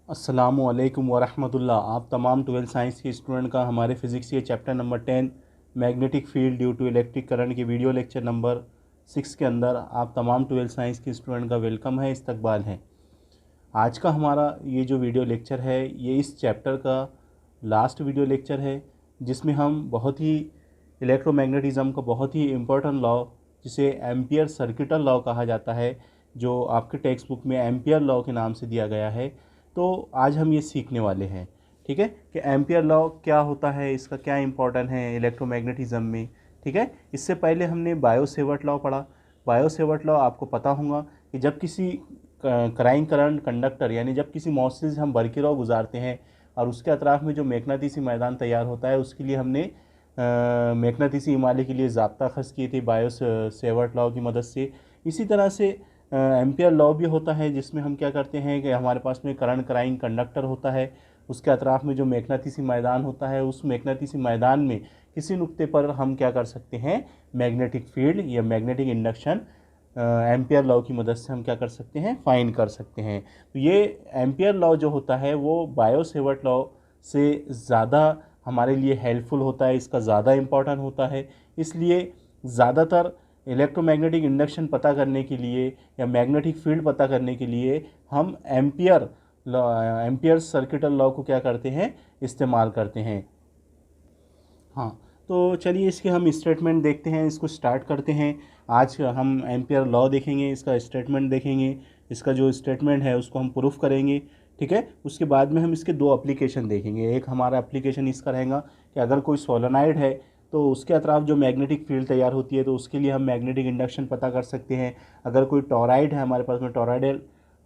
अस्सलामुअलैकुम वरहमतुल्लाह। आप तमाम 12th साइंस के स्टूडेंट का हमारे फिज़िक्स के chapter number 10 magnetic field due to electric current के वीडियो लेक्चर नंबर 6 के अंदर आप तमाम 12th साइंस के स्टूडेंट का वेलकम है, इस्तकबाल है। आज का हमारा ये जो वीडियो लेक्चर है ये इस चैप्टर का लास्ट वीडियो लेक्चर है, जिसमें हम बहुत ही इलेक्ट्रोमैग्नेटिज़्म का बहुत ही इम्पोर्टेंट लॉ, जिसे एम्पियर सर्किटल लॉ कहा जाता है, जो आपके टेक्स्ट बुक में एम्पियर लॉ के नाम से दिया गया है, तो आज हम ये सीखने वाले हैं। ठीक है, कि एम्पियर लॉ क्या होता है, इसका क्या इंपॉर्टेंट है इलेक्ट्रोमैग्नेटिज़्म में। ठीक है, इससे पहले हमने बायो सेवर्ट लॉ पढ़ा। बायो सेवर्ट लॉ आपको पता होगा कि जब किसी क्राइंग करंट कंडक्टर यानी जब किसी मौसल से हम बरक़िराह गुजारते हैं और उसके अतराफ़ में जो मैग्नेटिसी मैदान तैयार होता है, उसके लिए हमने मैग्नेटिसी इमाले के लिए ज़ाब्ता ख़ास किए थे बायो सेवर्ट लॉ की मदद से। इसी तरह से एम्पियर लॉ भी होता है, जिसमें हम क्या करते हैं कि हमारे पास में करंट क्राइंग कंडक्टर होता है, उसके अतराफ़ में जो मैग्नेटिसी मैदान होता है, उस मैग्नेटिसी मैदान में किसी नुक्ते पर हम क्या कर सकते हैं, मैग्नेटिक फील्ड या मैग्नेटिक इंडक्शन एम्पियर लॉ की मदद से हम क्या कर सकते हैं, फाइंड कर सकते हैं। तो ये एम्पियर लॉ जो होता है वो बायो सेवर्ट लॉ से ज़्यादा हमारे लिए हेल्पफुल होता है, इसका ज़्यादा इम्पोर्टेंट होता है। इसलिए ज़्यादातर इलेक्ट्रोमैग्नेटिक इंडक्शन पता करने के लिए या मैग्नेटिक फील्ड पता करने के लिए हम एम्पियर सर्किटल लॉ को क्या करते हैं, इस्तेमाल करते हैं। हाँ, तो चलिए इसके हम स्टेटमेंट देखते हैं, इसको स्टार्ट करते हैं। आज हम एम्पियर लॉ देखेंगे, इसका स्टेटमेंट देखेंगे, इसका जो स्टेटमेंट है उसको हम प्रूफ करेंगे। ठीक है, उसके बाद में हम इसके दो एप्लीकेशन देखेंगे। एक हमारा एप्लीकेशन इसका रहेगा कि अगर कोई सोलेनॉइड है तो उसके अतराफ जो मैग्नेटिक फील्ड तैयार होती है, तो उसके लिए हम मैग्नेटिक इंडक्शन पता कर सकते हैं। अगर कोई टॉराइड है हमारे पास में, टॉराइडल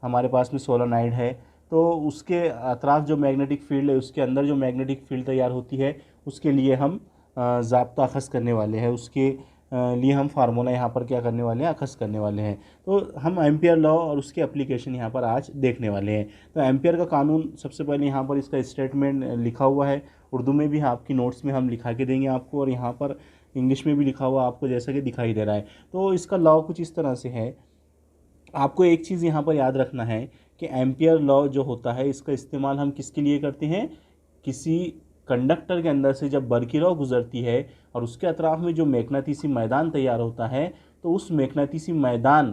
हमारे पास में सोलेनॉइड है, तो उसके अतराफ जो मैग्नेटिक फील्ड है, उसके अंदर जो मैग्नेटिक फील्ड तैयार होती है, उसके लिए हम ज़ाब्ता अख़ज़ करने वाले हैं। उसके लिए हम फार्मूला यहाँ पर क्या करने वाले हैं, अख़ज़ करने वाले हैं। तो हम एम्पियर लॉ और उसके एप्लीकेशन यहाँ पर आज देखने वाले हैं। तो एम्पियर का कानून सबसे पहले यहाँ पर इसका स्टेटमेंट लिखा हुआ है, उर्दू में भी आपकी नोट्स में हम लिखा के देंगे आपको, और यहाँ पर इंग्लिश में भी लिखा हुआ आपको जैसा कि दिखाई दे रहा है। तो इसका लॉ कुछ इस तरह से है। आपको एक चीज़ यहाँ पर याद रखना है कि एम्पियर लॉ जो होता है, इसका इस्तेमाल हम किसके लिए करते हैं, किसी कंडक्टर के अंदर से जब बरक़िराह गुजरती है और उसके अतराफ़ में जो मैग्नेटिसी मैदान तैयार होता है, तो उस मैग्नेटिसी मैदान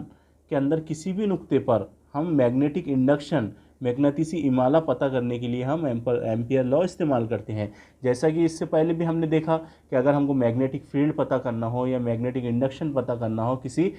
के अंदर किसी भी नुक्ते पर हम मैग्नेटिक इंडक्शन, मैग्नेटिसी इमाला पता करने के लिए हम एम्पियर लॉ इस्तेमाल करते हैं। जैसा कि इससे पहले भी हमने देखा कि अगर हमको मैग्नेटिक फील्ड पता करना हो या मैग्नेटिक इंडक्शन पता करना हो किसी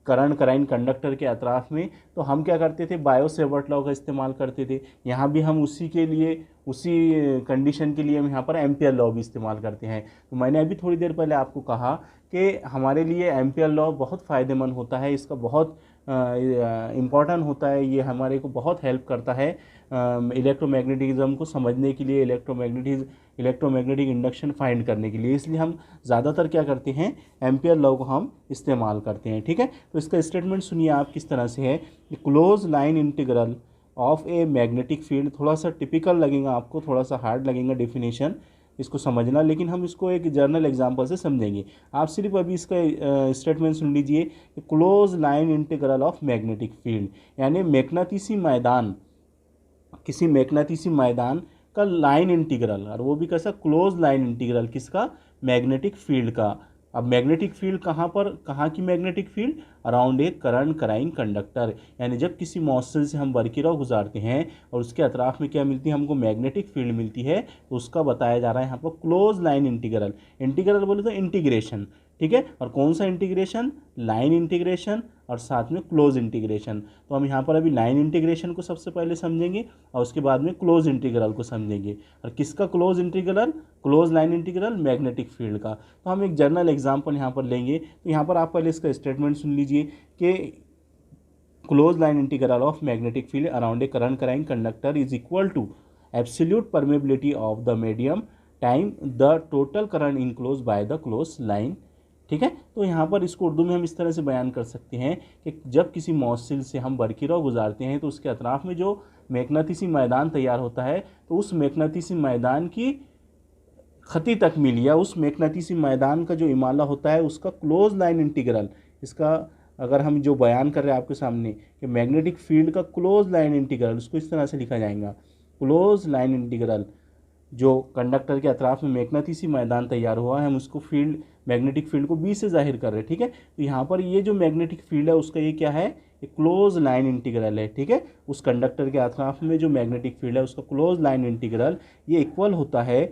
करंट क्राइंग कंडक्टर के अतराफ़ में, तो हम क्या करते थे, बायो सेवर्ट लॉ का इस्तेमाल करते थे। यहाँ भी हम उसी के लिए, उसी कंडीशन के लिए हम यहाँ पर एम्पियर लॉ भी इस्तेमाल करते हैं। तो मैंने अभी थोड़ी देर पहले आपको कहा कि हमारे लिए एम्पियर लॉ बहुत फ़ायदेमंद होता है, इसका बहुत इम्पॉर्टेंट होता है, ये हमारे को बहुत हेल्प करता है इलेक्ट्रोमैग्नेटिज़्म को समझने के लिए, इलेक्ट्रोमैग्नेटिक इंडक्शन फाइंड करने के लिए। इसलिए हम ज़्यादातर क्या करते हैं, एम्पियर लॉ को हम इस्तेमाल करते हैं। ठीक है, तो इसका स्टेटमेंट सुनिए आप किस तरह से है। Close line integral of a magnetic field, थोड़ा सा टिपिकल लगेगा आपको, थोड़ा सा हार्ड लगेगा डेफिनेशन इसको समझना, लेकिन हम इसको एक जर्नल एग्जांपल से समझेंगे। आप सिर्फ अभी इसका स्टेटमेंट सुन लीजिए। Close line integral of magnetic field यानी मैग्नेटिसी मैदान, किसी मैग्नेटिसी मैदान का लाइन इंटीग्रल, और वो भी कैसा, क्लोज लाइन इंटीग्रल, किसका, मैग्नेटिक फील्ड का। अब मैग्नेटिक फील्ड कहाँ पर, कहाँ की magnetic field, around a current carrying conductor, यानी जब किसी मौसल से हम बरक़िराह गुजारते हैं और उसके अतराफ़ में क्या मिलती है, हमको मैग्नेटिक फील्ड मिलती है, तो उसका बताया जा रहा है यहाँ पर क्लोज लाइन इंटीग्रल। इंटीग्रल बोले तो इंटीग्रेशन, ठीक है, और कौन सा इंटीग्रेशन, लाइन इंटीग्रेशन और साथ में क्लोज इंटीग्रेशन। तो हम यहाँ पर अभी लाइन इंटीग्रेशन को सबसे पहले समझेंगे और उसके बाद में क्लोज इंटीग्रल को समझेंगे। और किसका close integral, close line integral, magnetic field का। तो हम एक जर्नल एग्जाम्पल यहाँ पर लेंगे। तो यहाँ पर आप पहले इसका स्टेटमेंट सुन लीजिए कि close line integral of magnetic field around a current carrying conductor is equal to absolute permeability of the medium time the total current enclose by the close line. ठीक है, तो यहाँ पर इसको उर्दू में हम इस तरह से बयान कर सकते हैं कि जब किसी मौसल से हम बरक़िराह गुजारते हैं तो उसके अतराफ़ में जो मैग्नेटिसी मैदान तैयार होता है, तो उस मैग्नेटिसी मैदान की खती तकमील या उस मैग्नेटिसी मैदान का जो इमाला होता है, उसका क्लोज लाइन इंटीग्रल, इसका अगर हम जो बयान कर रहे हैं आपके सामने कि मैग्नेटिक फील्ड का क्लोज लाइन इंटीग्रल, उसको इस तरह से लिखा जाएगा, क्लोज लाइन इंटीग्रल, जो कंडक्टर के अतराफ में मैग्नेटिसी मैदान तैयार हुआ है, हम उसको फील्ड, मैग्नेटिक फील्ड को बी से जाहिर कर रहे हैं। ठीक है, तो यहाँ पर ये जो मैग्नेटिक फील्ड है उसका ये क्या है, ये क्लोज लाइन इंटीग्रल है। ठीक है, उस कंडक्टर के अतराफ में जो मैग्नेटिक फील्ड है उसका क्लोज लाइन इंटीग्रल ये इक्वल होता है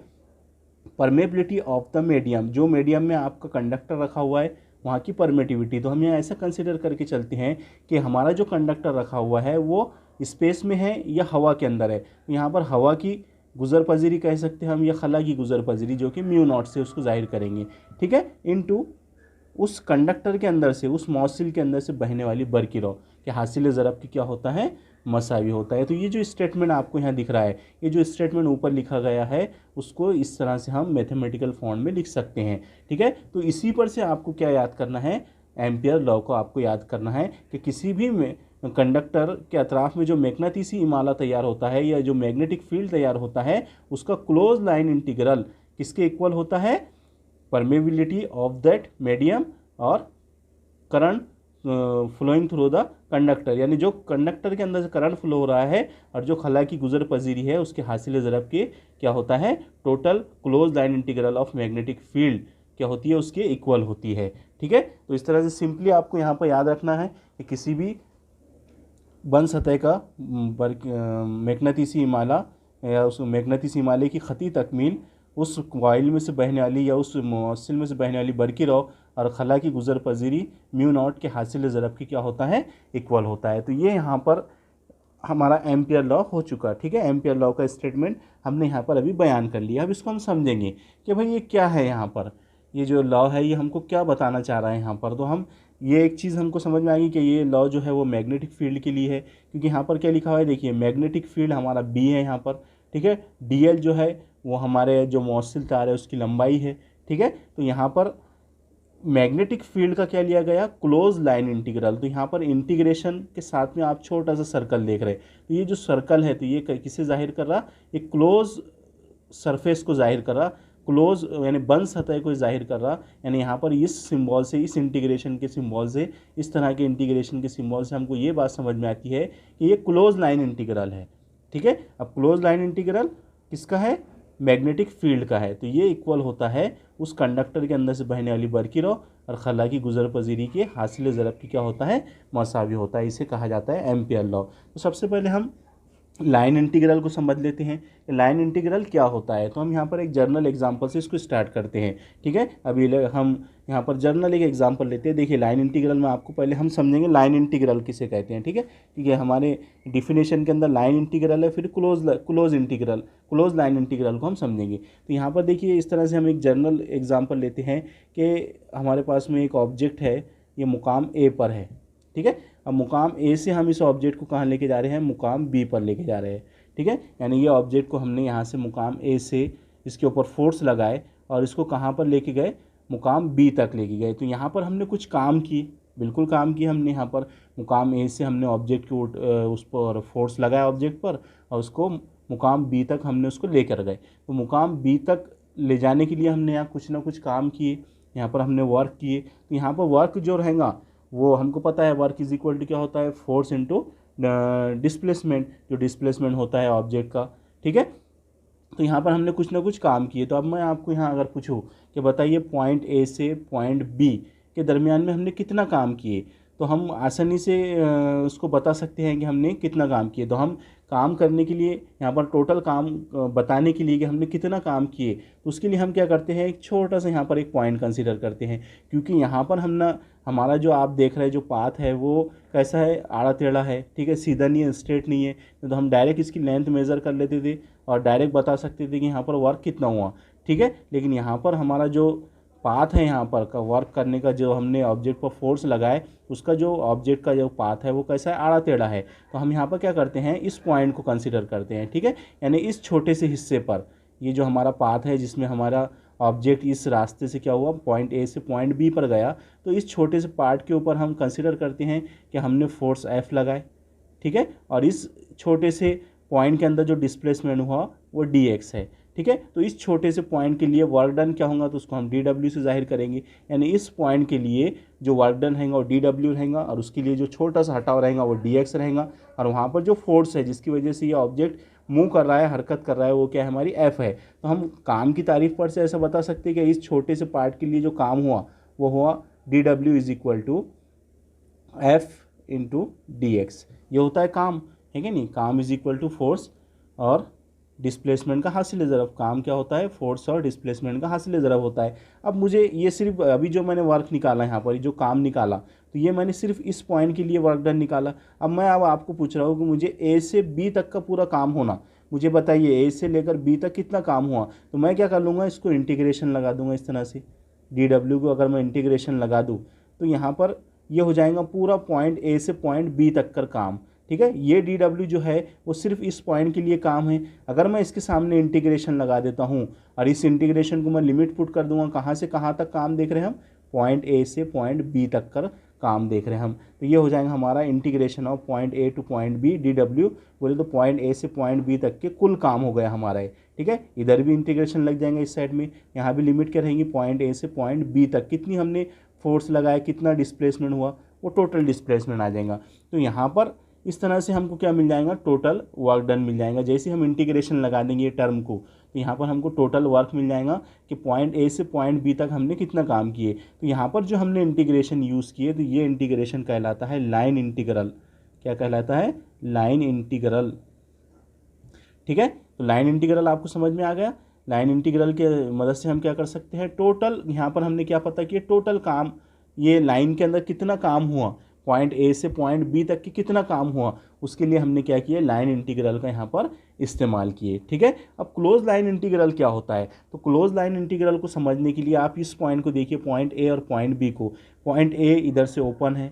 परमेबिलिटी ऑफ द मीडियम, जो मीडियम में आपका कंडक्टर रखा हुआ है वहाँ की परमिटिविटी। तो हम यहाँ ऐसा कंसिडर करके चलते हैं कि हमारा जो कंडक्टर रखा हुआ है वो स्पेस में है या हवा के अंदर है। तो यहाँ पर हवा की गुजर पजीरी कह सकते हैं हम, या खला की गुजर पजीरी, जो कि म्यू नॉट से उसको जाहिर करेंगे। ठीक है, इनटू उस कंडक्टर के अंदर से, उस मौसिल के अंदर से बहने वाली बरकी रो कि हासिल ज़रब की क्या होता है, मसावी होता है। तो ये जो स्टेटमेंट आपको यहाँ दिख रहा है, ये जो स्टेटमेंट ऊपर लिखा गया है उसको इस तरह से हम मैथमेटिकल फॉर्म में लिख सकते हैं। ठीक है, तो इसी पर से आपको क्या याद करना है, एम्पियर लॉ को आपको याद करना है कि किसी भी में कंडक्टर के अतराफ में जो मैग्नेटिसी इमाला तैयार होता है या जो मैग्नेटिक फील्ड तैयार होता है उसका क्लोज लाइन इंटीग्रल किसके इक्वल होता है, परमेबिलिटी ऑफ दैट मीडियम और current flowing through the conductor, यानी जो कंडक्टर के अंदर से करंट फ्लो हो रहा है और जो खला की गुजर पजीरी है उसके हासिल ज़रब के क्या होता है, total close line integral of magnetic field क्या होती है, उसके इक्वल होती है। ठीक है, तो इस तरह से सिंपली आपको यहाँ पर याद रखना है कि किसी भी बंद सतह का मैग्नेटिसी इमाला या उस मैग्नेटिसी इमाले की ख़ती तकमील उस कॉइल में से बहने वाली या उस मौसिल में से बहने वाली बरकी रो और खला की गुजर पजीरी म्यू नॉट के हासिल ज़रब की क्या होता है, इक्वल होता है। तो ये यहाँ पर हमारा एम्पियर लॉ हो चुका। ठीक है, एम्पियर लॉ का स्टेटमेंट हमने यहाँ पर अभी बयान कर लिया। अब इसको हम समझेंगे कि भाई ये क्या है, यहाँ पर ये जो लॉ है ये हमको क्या बताना चाह रहा है यहाँ पर। तो हम ये एक चीज़ हमको समझ में आएगी कि ये लॉ जो है वो मैग्नेटिक फील्ड के लिए है, क्योंकि यहाँ पर क्या लिखा हुआ है, देखिए मैग्नेटिक फील्ड हमारा बी है यहाँ पर। ठीक है, डीएल जो है वो हमारे जो मौसिल तार है उसकी लंबाई है। ठीक है, तो यहाँ पर मैग्नेटिक फील्ड का क्या लिया गया, क्लोज लाइन इंटीग्रल। तो यहाँ पर इंटीग्रेशन के साथ में आप छोटा सा सर्कल देख रहे हैं, तो ये जो सर्कल है तो ये किसे जाहिर कर रहा, ये क्लोज सरफेस को जाहिर कर रहा, क्लोज यानी बंद सतह को जाहिर कर रहा। यानी यहाँ पर इस सिंबल से, इस इंटीग्रेशन के सिंबल से, इस तरह के इंटीग्रेशन के सिंबल से हमको ये बात समझ में आती है कि ये क्लोज लाइन इंटीग्रल है। ठीक है, अब क्लोज लाइन इंटीग्रल किसका है, मैग्नेटिक फील्ड का है। तो ये इक्वल होता है उस कंडक्टर के अंदर से बहने वाली बरकी रो और खला की गुजर पजीरी के हासिल ज़रब की क्या होता है, मसावी होता है। इसे कहा जाता है एम्पियर लॉ। तो सबसे पहले हम लाइन इंटीग्रल को समझ लेते हैं, लाइन इंटीग्रल क्या होता है। तो हम यहाँ पर एक जर्नल एग्जांपल से इसको स्टार्ट करते हैं। ठीक है, अभी हम यहाँ पर जर्नल एक एग्जांपल लेते हैं। देखिए लाइन इंटीग्रल में आपको पहले हम समझेंगे लाइन इंटीग्रल किसे कहते हैं। ठीक है, क्योंकि हमारे डिफिनेशन के अंदर लाइन इंटीग्रल है, फिर क्लोज लाइन इंटीग्रल को हम समझेंगे। तो यहाँ पर देखिए इस तरह से हम एक जर्नल एग्जाम्पल लेते हैं कि हमारे पास में एक ऑब्जेक्ट है, ये मुकाम ए पर है। ठीक है, अब मुकाम ए से हम इस ऑब्जेक्ट को कहाँ लेके जा रहे हैं, मुकाम बी पर लेके जा रहे हैं। ठीक है, यानी ये ऑब्जेक्ट को हमने यहाँ से मुकाम ए से इसके ऊपर फोर्स लगाए और इसको कहाँ पर लेके गए, मुकाम बी तक लेके गए। तो यहाँ पर हमने कुछ काम किए, बिल्कुल काम किए हमने। यहाँ पर मुकाम ए से हमने ऑब्जेक्ट को उस पर फोर्स लगाया ऑब्जेक्ट पर और उसको मुकाम बी तक हमने उसको लेकर गए। तो मुकाम बी तक ले जाने के लिए हमने यहाँ कुछ ना कुछ काम किए, यहाँ पर हमने वर्क किए। तो यहाँ पर वर्क जो रहेगा वो हमको पता है, वर्क इज इक्वल टू क्या होता है, फोर्स इनटू डिस्प्लेसमेंट, जो डिस्प्लेसमेंट होता है ऑब्जेक्ट का। ठीक है, तो यहाँ पर हमने कुछ ना कुछ काम किए। तो अब मैं आपको यहाँ अगर पूछूँ कि बताइए पॉइंट ए से पॉइंट बी के दरमियान में हमने कितना काम किए, तो हम आसानी से उसको बता सकते हैं कि हमने कितना काम किए। तो हम काम करने के लिए यहाँ पर टोटल काम बताने के लिए कि हमने कितना काम किए, तो उसके लिए हम क्या करते हैं, एक छोटा सा यहाँ पर एक पॉइंट कंसीडर करते हैं। क्योंकि यहाँ पर हम ना, हमारा जो आप देख रहे हैं जो पाथ है वो कैसा है, आड़ा टेढ़ा है। ठीक है, सीधा नहीं है, स्ट्रेट नहीं है। तो हम डायरेक्ट इसकी लेंथ मेज़र कर लेते थे और डायरेक्ट बता सकते थे कि यहाँ पर वर्क कितना हुआ। ठीक है, लेकिन यहाँ पर हमारा जो पाथ है, यहाँ पर का वर्क करने का जो हमने ऑब्जेक्ट पर फोर्स लगाए, उसका जो ऑब्जेक्ट का जो पाथ है वो कैसा है, आड़ा टेढ़ा है। तो हम यहाँ पर क्या करते हैं, इस पॉइंट को कंसीडर करते हैं। ठीक है, यानी इस छोटे से हिस्से पर ये जो हमारा पाथ है जिसमें हमारा ऑब्जेक्ट इस रास्ते से क्या हुआ, पॉइंट ए से पॉइंट बी पर गया, तो इस छोटे से पार्ट के ऊपर हम कंसीडर करते हैं कि हमने फोर्स एफ लगाए। ठीक है, और इस छोटे से पॉइंट के अंदर जो डिस्प्लेसमेंट हुआ वो डी एक्स है। ठीक है। तो इस छोटे से पॉइंट के लिए वर्क डन क्या होगा, तो उसको हम डी डब्ल्यू से जाहिर करेंगे, यानी इस पॉइंट के लिए जो वर्क डन रहेगा वो डी डब्ल्यू रहेगा, और उसके लिए जो छोटा सा हटाव रहेगा वो डी एक्स रहेगा, और वहाँ पर जो फोर्स है जिसकी वजह से ये ऑब्जेक्ट मूव कर रहा है, हरकत कर रहा है, वो क्या है, हमारी एफ है। तो हम काम की तारीफ पर से ऐसा बता सकते हैं कि इस छोटे से पार्ट के लिए जो काम हुआ वो हुआ D W is equal to F into D X. ये होता है काम, है कि नहीं। काम इज इक्वल टू फोर्स और डिस्प्लेसमेंट का हासिल ज़रब। काम क्या होता है, फोर्स और डिस्प्लेसमेंट का हासिल ज़रब होता है। अब मुझे ये सिर्फ अभी जो मैंने वर्क निकाला यहाँ पर, जो काम निकाला, तो ये मैंने सिर्फ इस पॉइंट के लिए वर्क डन निकाला। अब आपको पूछ रहा हूँ कि मुझे ए से बी तक का पूरा काम होना, मुझे बताइए ए से लेकर बी तक कितना काम हुआ। तो मैं क्या कर लूँगा, इसको इंटीग्रेशन लगा दूंगा इस तरह से। डी डब्ल्यू को अगर मैं इंटीग्रेशन लगा दूँ तो यहाँ पर ये हो जाएगा पूरा पॉइंट ए से पॉइंट बी तक का काम, ठीक है। ये डी डब्ल्यू जो है वो सिर्फ इस पॉइंट के लिए काम है। अगर मैं इसके सामने इंटीग्रेशन लगा देता हूँ और इस इंटीग्रेशन को मैं लिमिट पुट कर दूंगा, कहाँ से कहाँ तक काम देख रहे हैं हम, पॉइंट ए से पॉइंट बी तक का काम देख रहे हैं हम। तो ये हो जाएगा हमारा integration of point A to point B D W, बोले तो पॉइंट ए से पॉइंट बी तक के कुल काम हो गया हमारा ये, ठीक है। इधर भी इंटीग्रेशन लग जाएंगे इस साइड में, यहाँ भी लिमिट क्या रहेंगी, पॉइंट ए से पॉइंट बी तक कितनी हमने फोर्स लगाया, कितना डिस्प्लेसमेंट हुआ, वो टोटल डिस्प्लेसमेंट आ जाएगा। तो यहाँ पर इस तरह से हमको क्या मिल जाएगा, टोटल वर्क डन मिल जाएगा। जैसे हम इंटीग्रेशन लगा देंगे ये टर्म को, तो यहाँ पर हमको टोटल वर्क मिल जाएगा कि पॉइंट ए से पॉइंट बी तक हमने कितना काम किए। तो यहाँ पर जो हमने इंटीग्रेशन यूज़ किए, तो ये इंटीग्रेशन कहलाता है लाइन इंटीग्रल। क्या कहलाता है, लाइन इंटीग्रल, ठीक है। तो लाइन इंटीग्रल आपको समझ में आ गया। लाइन इंटीग्रल के मदद से हम क्या कर सकते हैं, टोटल, यहाँ पर हमने क्या पता किया, टोटल काम, ये लाइन के अंदर कितना काम हुआ, पॉइंट ए से पॉइंट बी तक की कितना काम हुआ, उसके लिए हमने क्या किया, लाइन इंटीग्रल का यहाँ पर इस्तेमाल किए, ठीक है। अब क्लोज लाइन इंटीग्रल क्या होता है, तो क्लोज लाइन इंटीग्रल को समझने के लिए आप इस पॉइंट को देखिए, पॉइंट ए और पॉइंट बी को। पॉइंट ए इधर से ओपन है,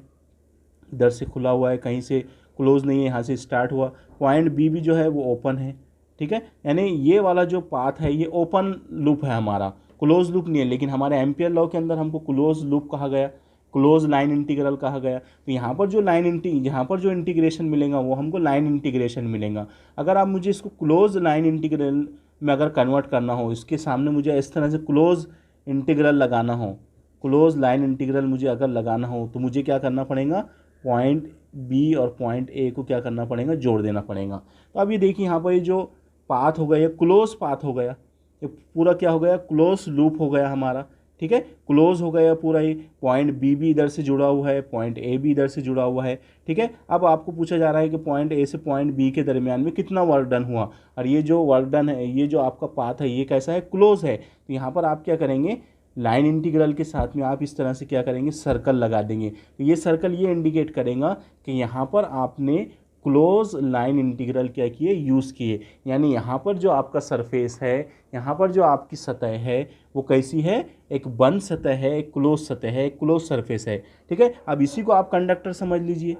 इधर से खुला हुआ है, कहीं से क्लोज नहीं है, यहाँ से स्टार्ट हुआ। पॉइंट बी भी जो है वो ओपन है, ठीक है। यानी ये वाला जो पाथ है ये ओपन लूप है हमारा, क्लोज लूप नहीं है। लेकिन हमारे एम्पियर लॉ के अंदर हमको क्लोज लूप कहा गया, क्लोज लाइन इंटीग्रल कहा गया। तो यहाँ पर जो यहाँ पर जो इंटीग्रेशन मिलेगा वो हमको लाइन इंटीग्रेशन मिलेगा। अगर आप मुझे इसको क्लोज लाइन इंटीग्रल में अगर कन्वर्ट करना हो, इसके सामने मुझे इस तरह से क्लोज इंटीग्रल लगाना हो, क्लोज लाइन इंटीग्रल मुझे अगर लगाना हो, तो मुझे क्या करना पड़ेगा, पॉइंट बी और पॉइंट ए को क्या करना पड़ेगा, जोड़ देना पड़ेगा। तो अब ये देखिए यहाँ पर ये जो पाथ हो गया, ये क्लोज पाथ हो गया, ये पूरा क्या हो गया, क्लोज लूप हो गया हमारा, ठीक है। क्लोज हो गया पूरा, ये पॉइंट बी भी इधर से जुड़ा हुआ है, पॉइंट ए भी इधर से जुड़ा हुआ है, ठीक है। अब आपको पूछा जा रहा है कि पॉइंट ए से पॉइंट बी के दरमियान में कितना वर्क डन हुआ, और ये जो वर्क डन है, ये जो आपका पाथ है, ये कैसा है, क्लोज है। तो यहाँ पर आप क्या करेंगे, लाइन इंटीग्रल के साथ में आप इस तरह से क्या करेंगे, सर्कल लगा देंगे। तो ये सर्कल ये इंडिकेट करेगा कि यहाँ पर आपने क्लोज लाइन इंटीग्रल क्या किए, यूज़ किए। यानी यहाँ पर जो आपका सरफेस है, यहाँ पर जो आपकी सतह है वो कैसी है, एक बंद सतह है, एक क्लोज सतह है, एक क्लोज सरफेस है, ठीक है। अब इसी को आप कंडक्टर समझ लीजिए,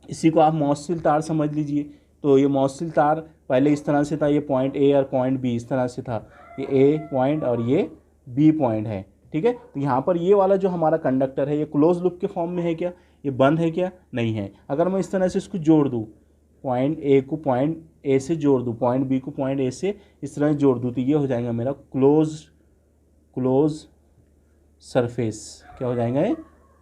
इसी को आप मौसिल तार समझ लीजिए। तो ये मौसिल तार पहले इस तरह से था, ये पॉइंट ए और पॉइंट बी इस तरह से था, ये ए पॉइंट और ये बी पॉइंट है, ठीक है। तो यहाँ पर ये वाला जो हमारा कंडक्टर है ये क्लोज लूप के फॉर्म में है क्या, ये बंद है क्या, नहीं है। अगर मैं इस तरह से इसको जोड़ दूँ, पॉइंट ए को पॉइंट ए से जोड़ दूँ, पॉइंट बी को पॉइंट ए से इस तरह जोड़ दूँ, तो ये हो जाएगा मेरा क्लोज सरफेस। क्या हो जाएगा ये,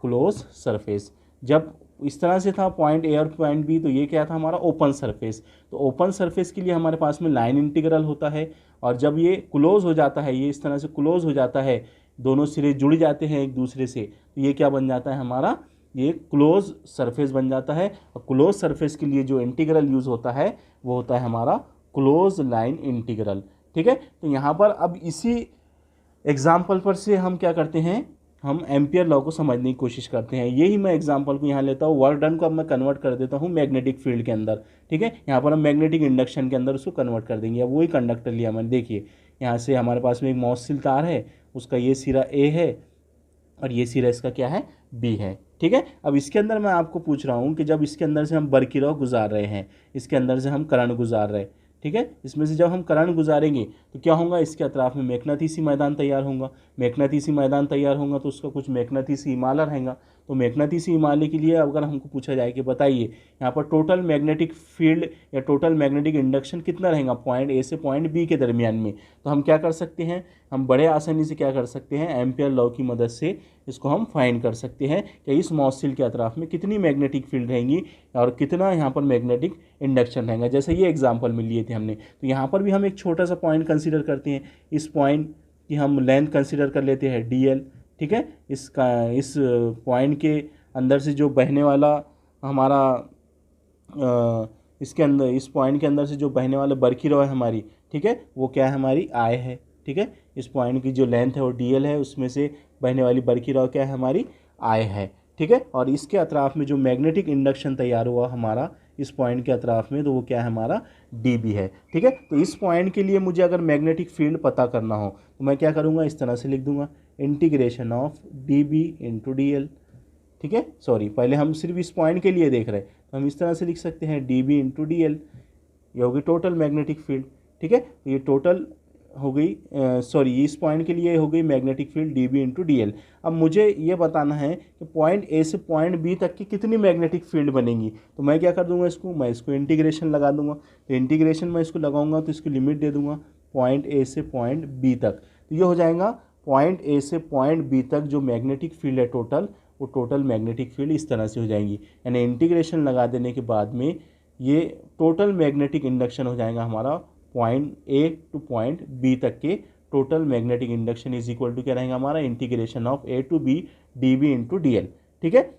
क्लोज सरफेस। जब इस तरह से था पॉइंट ए और पॉइंट बी, तो ये क्या था हमारा, ओपन सरफेस। तो ओपन सरफेस के लिए हमारे पास में लाइन इंटीग्रल होता है, और जब ये क्लोज हो जाता है, ये इस तरह से क्लोज हो जाता है, दोनों सिरे जुड़ जाते हैं एक दूसरे से, तो ये क्या बन जाता है हमारा, ये क्लोज सरफेस बन जाता है। और क्लोज सरफेस के लिए जो इंटीग्रल यूज़ होता है वो होता है हमारा क्लोज लाइन इंटीग्रल, ठीक है। तो यहाँ पर अब इसी एग्जाम्पल पर से हम क्या करते हैं, हम एम्पियर लॉ को समझने की कोशिश करते हैं। यही मैं एग्जांपल को यहाँ लेता हूँ, वर्क डन को अब मैं कन्वर्ट कर देता हूँ मैग्नेटिक फील्ड के अंदर, ठीक है। यहाँ पर हम मैग्नेटिक इंडक्शन के अंदर उसको कन्वर्ट कर देंगे। अब वही कंडक्टर लिया मैंने, देखिए यहाँ से हमारे पास में एक मौसिल तार है, उसका ये सिरा ए है और ये सिरा इसका क्या है, बी है, ठीक है। अब इसके अंदर मैं आपको पूछ रहा हूँ कि जब इसके अंदर से हम बरकिरौ गुजार रहे हैं, इसके अंदर से हम करंट गुजार रहे हैं, ठीक है। इसमें से जब हम करंट गुजारेंगे तो क्या होगा, इसके अतराफ में मैग्नेटिसी मैदान तैयार होगा। मैग्नेटिसी मैदान तैयार होगा तो उसका कुछ मैग्नेटिसी हिमालय रहेगा। तो मैग्नेटिसी हिमालय के लिए अगर हमको पूछा जाए कि बताइए यहाँ पर टोटल मैग्नेटिक फील्ड या टोटल मैग्नेटिक इंडक्शन कितना रहेगा पॉइंट ए से पॉइंट बी के दरमियान में, तो हम क्या कर सकते हैं, हम बड़े आसानी से क्या कर सकते हैं, एम्पियर लॉ की मदद से इसको हम फाइंड कर सकते हैं कि इस मॉसिल के अतराफ में कितनी मैग्नेटिक फील्ड रहेंगी और कितना यहाँ पर मैग्नेटिक इंडक्शन रहेगा। जैसे ये एग्जाम्पल में लिए थे हमने, तो यहाँ पर भी हम एक छोटा सा पॉइंट कंसिडर करते हैं, इस पॉइंट की हम लेंथ कंसिडर कर लेते हैं dl, ठीक है। इसका इस पॉइंट के अंदर से जो बहने वाला हमारा इसके अंदर इस पॉइंट के अंदर से जो बहने वाला बरकी रॉ है हमारी, ठीक है, वो क्या है, हमारी I है, ठीक है। इस पॉइंट की जो लेंथ है वो dl है, उसमें से बहने वाली बरकी रॉ क्या है, हमारी I है, ठीक है। और इसके अतराफ में जो मैग्नेटिक इंडक्शन तैयार हुआ हमारा इस पॉइंट के अतराफ में, तो वो क्या है, हमारा dB है, ठीक है। तो इस पॉइंट के लिए मुझे अगर मैग्नेटिक फील्ड पता करना हो तो मैं क्या करूँगा, इस तरह से लिख दूंगा, integration of dB into dl, ठीक है। सॉरी, पहले हम सिर्फ इस पॉइंट के लिए देख रहे हैं, तो हम इस तरह से लिख सकते हैं dB इंटू dl, ये होगी टोटल मैग्नेटिक फील्ड, ठीक है। तो ये टोटल हो गई, सॉरी, इस पॉइंट के लिए हो गई magnetic field dB into dl। अब मुझे ये बताना है कि पॉइंट ए से पॉइंट बी तक की कितनी मैग्नेटिक फील्ड बनेगी, तो मैं क्या कर दूंगा, मैं इसको इंटीग्रेशन लगा दूंगा। तो इंटीग्रेशन मैं इसको लगाऊंगा तो इसकी लिमिट दे दूंगा पॉइंट ए से पॉइंट बी तक, तो ये हो जाएगा पॉइंट ए से पॉइंट बी तक जो मैग्नेटिक फील्ड है टोटल, वो टोटल मैग्नेटिक फील्ड इस तरह से हो जाएंगी। यानी इंटीग्रेशन लगा देने के बाद में ये टोटल मैग्नेटिक इंडक्शन हो जाएगा हमारा point A to point B तक के total magnetic induction is equal to क्या रहेगा हमारा, integration of A to B dB into dl, ठीक है।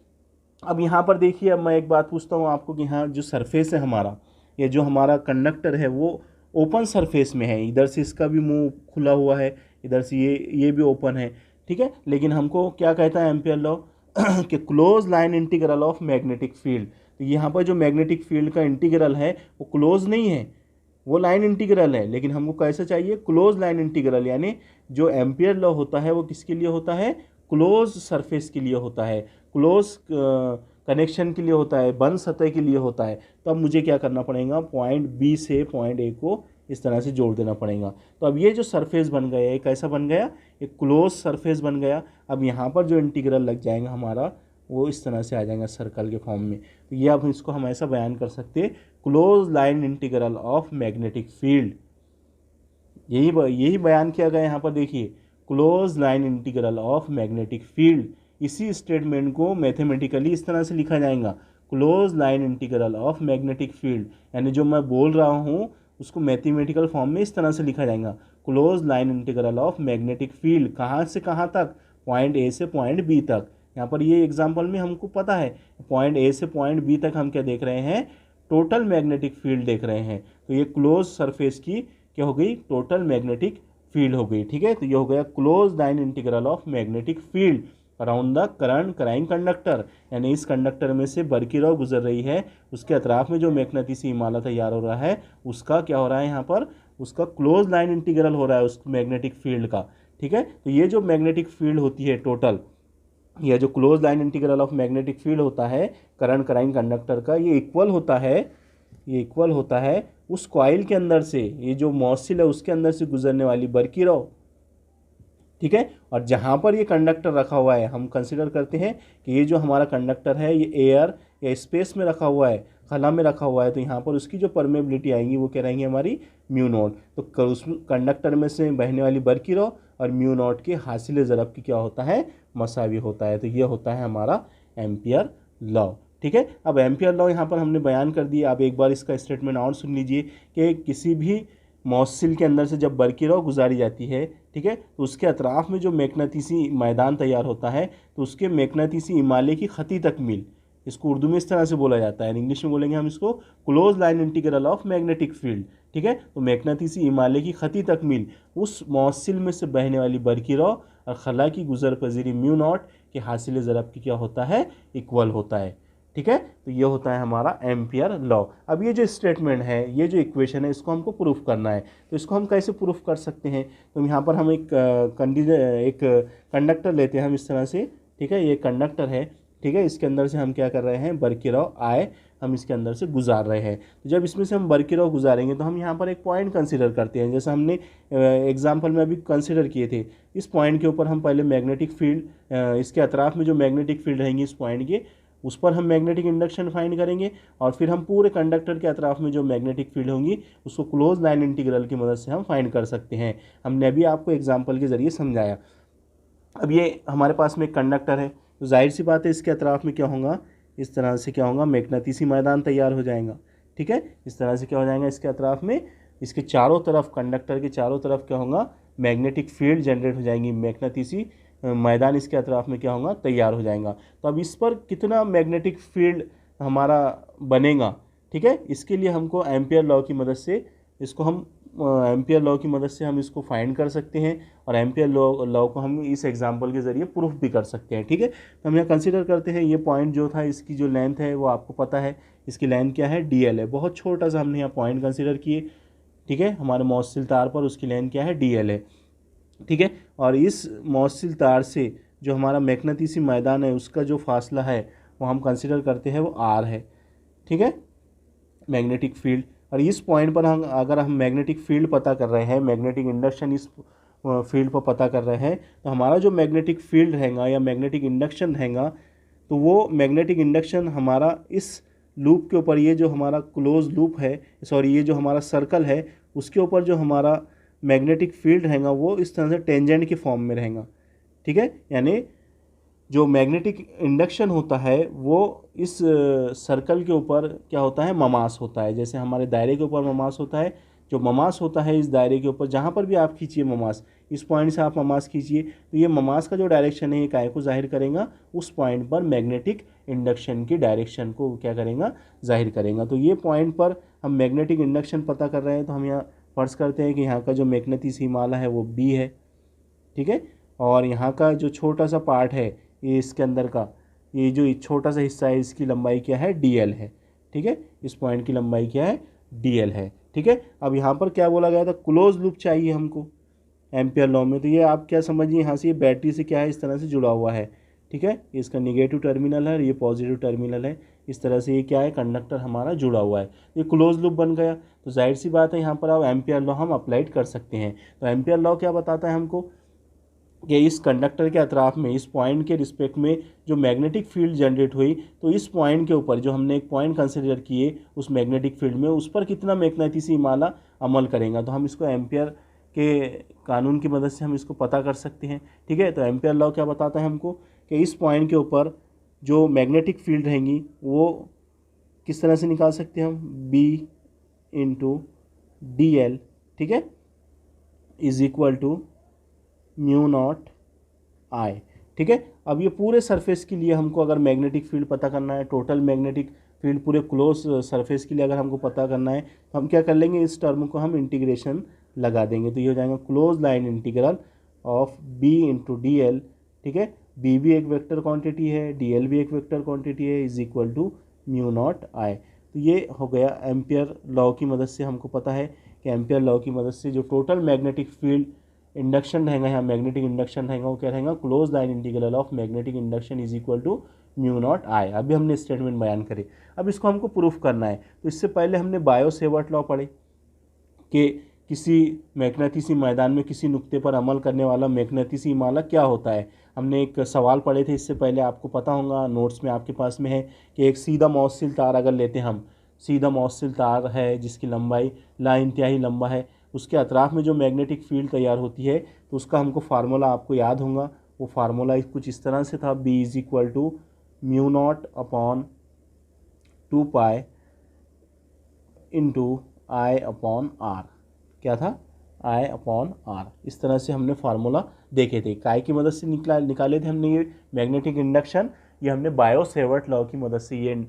अब यहाँ पर देखिए, अब मैं एक बात पूछता हूँ आपको कि यहाँ जो सरफेस है हमारा, ये जो हमारा कंडक्टर है वो ओपन सरफेस में है, इधर से इसका भी मुंह खुला हुआ है, इधर से ये भी ओपन है, ठीक है। लेकिन हमको क्या कहता है एम्पियर लॉ कि close line integral of magnetic field, तो यहाँ पर जो मैग्नेटिक फील्ड का इंटीग्रल है वो क्लोज नहीं है, वो लाइन इंटीग्रल है, लेकिन हमको कैसे चाहिए, क्लोज लाइन इंटीग्रल। यानी जो एम्पियर लॉ होता है वो किसके लिए होता है, क्लोज सरफेस के लिए होता है, क्लोज कनेक्शन के लिए होता है, बंद सतह के लिए होता है। तो अब मुझे क्या करना पड़ेगा, पॉइंट बी से पॉइंट ए को इस तरह से जोड़ देना पड़ेगा। तो अब ये जो सरफेस बन गया, ये कैसा बन गया, एक क्लोज सरफेस बन गया। अब यहाँ पर जो इंटीग्रल लग जाएगा हमारा वो इस तरह से आ जाएगा सर्कल के फॉर्म में। तो ये अब इसको हम ऐसा बयान कर सकते हैं, close line integral of magnetic field, यही बयान किया गया यहाँ पर। देखिए, close line integral of magnetic field, इसी स्टेटमेंट को मैथमेटिकली इस तरह से लिखा जाएगा, close line integral of magnetic field. यानी जो मैं बोल रहा हूँ उसको मैथमेटिकल फॉर्म में इस तरह से लिखा जाएगा, close line integral of magnetic field, कहाँ से कहाँ तक, पॉइंट ए से पॉइंट बी तक। यहाँ पर ये एग्जाम्पल में हमको पता है पॉइंट ए से पॉइंट बी तक हम क्या देख रहे हैं, टोटल मैग्नेटिक फील्ड देख रहे हैं। तो ये क्लोज सरफेस की क्या हो गई, टोटल मैग्नेटिक फील्ड हो गई, ठीक है। तो ये हो गया close line integral of magnetic field around the current carrying conductor. यानी इस कंडक्टर में से बरकी रॉ गुजर रही है, उसके अतराफ में जो मैग्नेटिसी हिमालय तैयार हो रहा है उसका क्या हो रहा है, यहाँ पर उसका क्लोज लाइन इंटीग्रल हो रहा है उस मैग्नेटिक फील्ड का, ठीक है। तो ये जो मैग्नेटिक फील्ड होती है टोटल, यह जो close line integral of magnetic field होता है करंट कराइंग कंडक्टर का, ये इक्वल होता है उस कॉइल के अंदर से, ये जो मॉसिल है उसके अंदर से गुजरने वाली बरकी रॉ, ठीक है। और जहाँ पर ये कंडक्टर रखा हुआ है, हम कंसिडर करते हैं कि ये जो हमारा कंडक्टर है ये एयर या स्पेस में रखा हुआ है, खला में रखा हुआ है, तो यहाँ पर उसकी जो परमेबिलिटी आएंगी वो क्या रहेंगी, हमारी म्यू नॉट। तो उस कंडक्टर में से बहने वाली बरकी रॉ और म्यू नॉट के हासिल ज़रब की क्या होता है, मसावी होता है। तो ये होता है हमारा एम्पियर लॉ, ठीक है। अब एम्पियर लॉ यहाँ पर हमने बयान कर दिया। अब एक बार इसका स्टेटमेंट और सुन लीजिए कि किसी भी मॉसिल के अंदर से जब बरकी रॉ गुजारी जाती है, ठीक है, तो उसके अतराफ में जो मैग्नेटिसी मैदान तैयार होता है, तो उसके मैग्नेटिसी हिमालय की खती तकमील, इसको उर्दू में इस तरह से बोला जाता है, इंग्लिश में बोलेंगे हम इसको close line integral of magnetic field, ठीक है। तो मैग्नेटिसी हिमालय की खती तकमील उस मॉसिल में से बहने वाली बरकी रॉ और खला की गुजर पजीरी म्यू नॉट के हासिल ज़रब की क्या होता है, इक्वल होता है, ठीक है। तो ये होता है हमारा एम्पियर लॉ। अब ये जो स्टेटमेंट है, ये जो इक्वेशन है, इसको हमको प्रूफ करना है। तो इसको हम कैसे प्रूफ कर सकते हैं, तो यहाँ पर हम एक कंडक्टर लेते हैं हम इस तरह से, ठीक है। ये कंडक्टर है, ठीक है। इसके अंदर से हम क्या कर रहे हैं, बरकी रॉ आए हम इसके अंदर से गुजार रहे हैं। तो जब इसमें से हम बरकिरौ गुजारेंगे तो हम यहाँ पर एक पॉइंट कंसिडर करते हैं, जैसे हमने एग्जाम्पल में अभी कंसिडर किए थे। इस पॉइंट के ऊपर हम पहले मैग्नेटिक फील्ड, इसके अतराफ में जो मैग्नेटिक फील्ड रहेंगी इस पॉइंट के, उस पर हम मैग्नेटिक इंडक्शन फाइंड करेंगे, और फिर हम पूरे कंडक्टर के अतराफ में जो मैग्नेटिक फील्ड होंगी उसको क्लोज लाइन इंटीग्रल की मदद से हम फाइंड कर सकते हैं। हमने अभी आपको एग्जाम्पल के ज़रिए समझाया। अब ये हमारे पास में एक कंडक्टर है, तो जाहिर सी बात है इसके अतराफ में क्या होगा, इस तरह से क्या होगा, मैग्नेटिसी मैदान तैयार हो जाएगा। ठीक है, इस तरह से क्या हो जाएगा, इसके अतराफ में, इसके चारों तरफ, कंडक्टर के चारों तरफ क्या होगा, मैग्नेटिक फील्ड जनरेट हो जाएंगी, मैग्नेटिसी मैदान इसके अतराफ में क्या होगा, तैयार हो जाएगा। तो अब इस पर कितना मैग्नेटिक फील्ड हमारा बनेगा, ठीक है, इसके लिए हमको एम्पियर लॉ की मदद से इसको हम एम्पियर लॉ की मदद से हम इसको फाइंड कर सकते हैं, और एम्पियर लॉ को हम इस एग्जांपल के ज़रिए प्रूफ भी कर सकते हैं। ठीक है, तो हम यहाँ कंसीडर करते हैं, ये पॉइंट जो था इसकी जो लेंथ है वो आपको पता है, इसकी लेंथ क्या है, DL है। बहुत छोटा सा हमने यहाँ पॉइंट कंसीडर किए, ठीक है, हमारे मौसिल तार पर उसकी लेंथ क्या है, DL है। ठीक है, और इस मौसिल तार से जो हमारा मैग्नेटिसी मैदान है उसका जो फासला है वो हम कंसीडर करते हैं वो R है। ठीक है, मैग्नेटिक फील्ड, और इस पॉइंट पर हम अगर हम मैग्नेटिक फील्ड पता कर रहे हैं, मैग्नेटिक इंडक्शन इस फील्ड पर पता कर रहे हैं, तो हमारा जो मैग्नेटिक फील्ड रहेगा या मैग्नेटिक इंडक्शन रहेगा, तो वो मैग्नेटिक इंडक्शन हमारा इस लूप के ऊपर, ये जो हमारा क्लोज लूप है, सॉरी ये जो हमारा सर्कल है उसके ऊपर जो हमारा मैग्नेटिक फील्ड रहेगा वो इस तरह से टेंजेंट के फॉर्म में रहेगा। ठीक है, यानी जो मैग्नेटिक इंडक्शन होता है वो इस सर्कल के ऊपर क्या होता है, ममास होता है। जैसे हमारे दायरे के ऊपर ममास होता है, जो ममास होता है इस दायरे के ऊपर, जहाँ पर भी आप खींचिए ममास, इस पॉइंट से आप ममास खींचिए, तो ये ममास का जो डायरेक्शन है ये काय को जाहिर करेगा, उस पॉइंट पर मैग्नेटिक इंडक्शन की डायरेक्शन को क्या करेगा, जाहिर करेगा। तो ये पॉइंट पर हम मैग्नेटिक इंडक्शन पता कर रहे हैं, तो हम यहाँ फर्ज करते हैं कि यहाँ का जो मैग्नेटिसी माला है वो B है। ठीक है, और यहाँ का जो छोटा सा पार्ट है ये इसके अंदर का, ये जो छोटा सा हिस्सा है इसकी लंबाई क्या है, DL है। ठीक है, इस पॉइंट की लंबाई क्या है, DL है। ठीक है, अब यहाँ पर क्या बोला गया था, क्लोज लूप चाहिए हमको एम्पियर लॉ में, तो ये आप क्या समझिए, यहाँ से ये बैटरी से क्या है, इस तरह से जुड़ा हुआ है। ठीक है, इसका निगेटिव टर्मिनल है, ये पॉजिटिव टर्मिनल है, इस तरह से ये क्या है, कंडक्टर हमारा जुड़ा हुआ है, ये क्लोज लूप बन गया। तो जाहिर सी बात है यहाँ पर अब एम्पियर लॉ हम अप्लाइड कर सकते हैं। तो एम्पियर लॉ क्या बताता है हमको कि इस कंडक्टर के अतराफ में, इस पॉइंट के रिस्पेक्ट में जो मैग्नेटिक फील्ड जनरेट हुई, तो इस पॉइंट के ऊपर जो हमने एक पॉइंट कंसिडर किए उस मैग्नेटिक फील्ड में, उस पर कितना मैग्नेटिसी माला अमल करेगा। तो हम इसको एम्पियर के कानून की मदद से हम इसको पता कर सकते हैं। ठीक है, तो एम्पियर लॉ क्या बताता है हमको कि इस पॉइंट के ऊपर जो मैग्नेटिक फील्ड रहेंगी वो किस तरह से निकाल सकते हैं हम, B/DL, ठीक है, इज इक्वल टू μ0I। ठीक है, अब ये पूरे सरफेस के लिए हमको अगर मैग्नेटिक फील्ड पता करना है, टोटल मैग्नेटिक फील्ड पूरे क्लोज सरफेस के लिए अगर हमको पता करना है, तो हम क्या कर लेंगे, इस टर्म को हम इंटीग्रेशन लगा देंगे, तो ये हो जाएगा close line integral of B/DL। ठीक है, B भी एक वेक्टर क्वांटिटी है, DL भी एक वेक्टर क्वांटिटी है, इज इक्वल टू μ0I। तो ये हो गया एम्पियर लॉ की मदद से हमको पता है कि एम्पियर लॉ की मदद से जो टोटल मैग्नेटिक फील्ड इंडक्शन रहेगा, यहाँ मैग्नेटिक इंडक्शन रहेगा, वो क्या रहेगा, close line integral of magnetic induction is equal to μ0I। अभी हमने स्टेटमेंट बयान करे, अब इसको हमको प्रूफ करना है। तो इससे पहले हमने बायो सेवर्ट लॉ पढ़े कि किसी मैग्नेटिसी मैदान में किसी नुक्ते पर अमल करने वाला मैग्नेटिसी माला क्या होता है। हमने एक सवाल पढ़े थे इससे पहले, आपको पता होगा, नोट्स में आपके पास में है, कि एक सीधा मौसिल तार अगर लेते हैं हम, सीधा मौसिल तार है जिसकी लंबाई इंतहाई लंबा है, उसके अतराफ में जो मैग्नेटिक फील्ड तैयार होती है, तो उसका हमको फार्मूला आपको याद होगा। वो फार्मूला कुछ इस तरह से था, B is equal to μ0/2π into I/R। क्या था, I/R। इस तरह से हमने फार्मूला देखे थे, काय की मदद से निकाले थे हमने ये मैग्नेटिक इंडक्शन, ये हमने बायो सेवर्ट लॉ की मदद से ये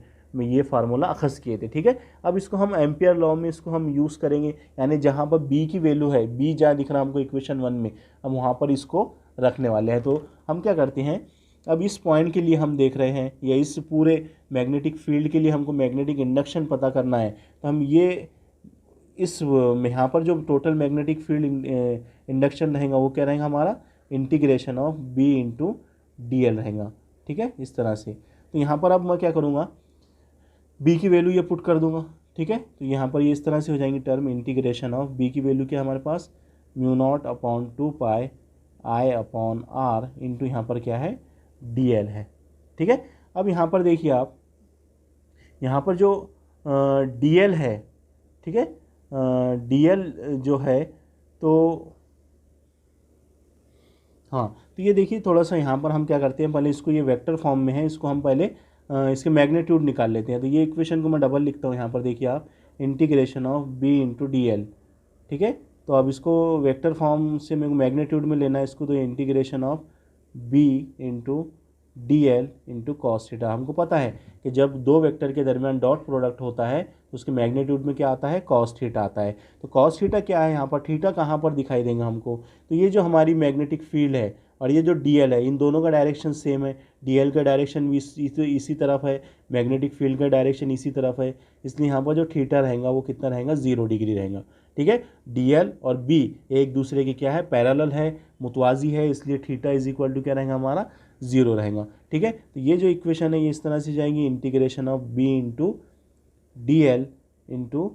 फार्मूला अखज़ किए थे। ठीक है, अब इसको हम एम्पियर लॉ में इसको हम यूज़ करेंगे, यानी जहाँ पर B की वैल्यू है, B जहाँ दिख रहा है हमको इक्वेशन 1 में, हम वहाँ पर इसको रखने वाले हैं। तो हम क्या करते हैं, अब इस पॉइंट के लिए हम देख रहे हैं, या इस पूरे मैग्नेटिक फील्ड के लिए हमको मैग्नेटिक इंडक्शन पता करना है, तो हम ये इस यहाँ पर जो टोटल मैग्नेटिक फील्ड इंडक्शन रहेगा वो क्या रहेगा हमारा, इंटीग्रेशन ऑफ B/DL रहेगा। ठीक है, इस तरह से। तो यहाँ पर अब मैं क्या करूँगा, बी की वैल्यू ये पुट कर दूंगा, ठीक है। तो यहाँ पर ये इस तरह से हो जाएंगी टर्म, इंटीग्रेशन ऑफ बी की वैल्यू क्या है हमारे पास, mu not upon 2 pi I upon R into यहाँ पर क्या है डी एल है, ठीक है। अब यहाँ पर देखिए आप, यहाँ पर जो डी एल है, ठीक है, डी एल जो है तो हाँ, तो ये देखिए थोड़ा सा यहाँ पर हम क्या करते हैं, पहले इसको, ये वेक्टर फॉर्म में है, इसको हम पहले इसके मैग्नीट्यूड निकाल लेते हैं। तो ये इक्वेशन को मैं डबल लिखता हूँ यहाँ पर, देखिए आप, integration of B into D L, ठीक है। तो अब इसको वेक्टर फॉर्म से मेरे को मैग्नीट्यूड में लेना है इसको, तो integration of B into D L into cos theta. हमको पता है कि जब दो वेक्टर के दरमियान डॉट प्रोडक्ट होता है तो उसके मैग्नीट्यूड में क्या आता है, कॉस थीटा आता है। तो कॉस थीटा क्या है यहाँ पर, थीटा कहाँ पर दिखाई देंगे हमको, तो ये जो हमारी मैग्नेटिक फील्ड है और ये जो डी एल है, इन दोनों का डायरेक्शन सेम है। डी एल का डायरेक्शन भी इसी तरफ है, मैग्नेटिक फील्ड का डायरेक्शन इसी तरफ है, इसलिए यहाँ पर जो थीटा रहेगा वो कितना रहेगा, 0 डिग्री रहेगा, ठीक है। डी एल और बी एक दूसरे के क्या है, पैरेलल है, मुतवाजी है, इसलिए थीटा इज इक्वल टू क्या रहेगा हमारा, 0 रहेगा, ठीक है। तो ये जो इक्वेशन है ये इस तरह से जाएंगी, integration of B into D L into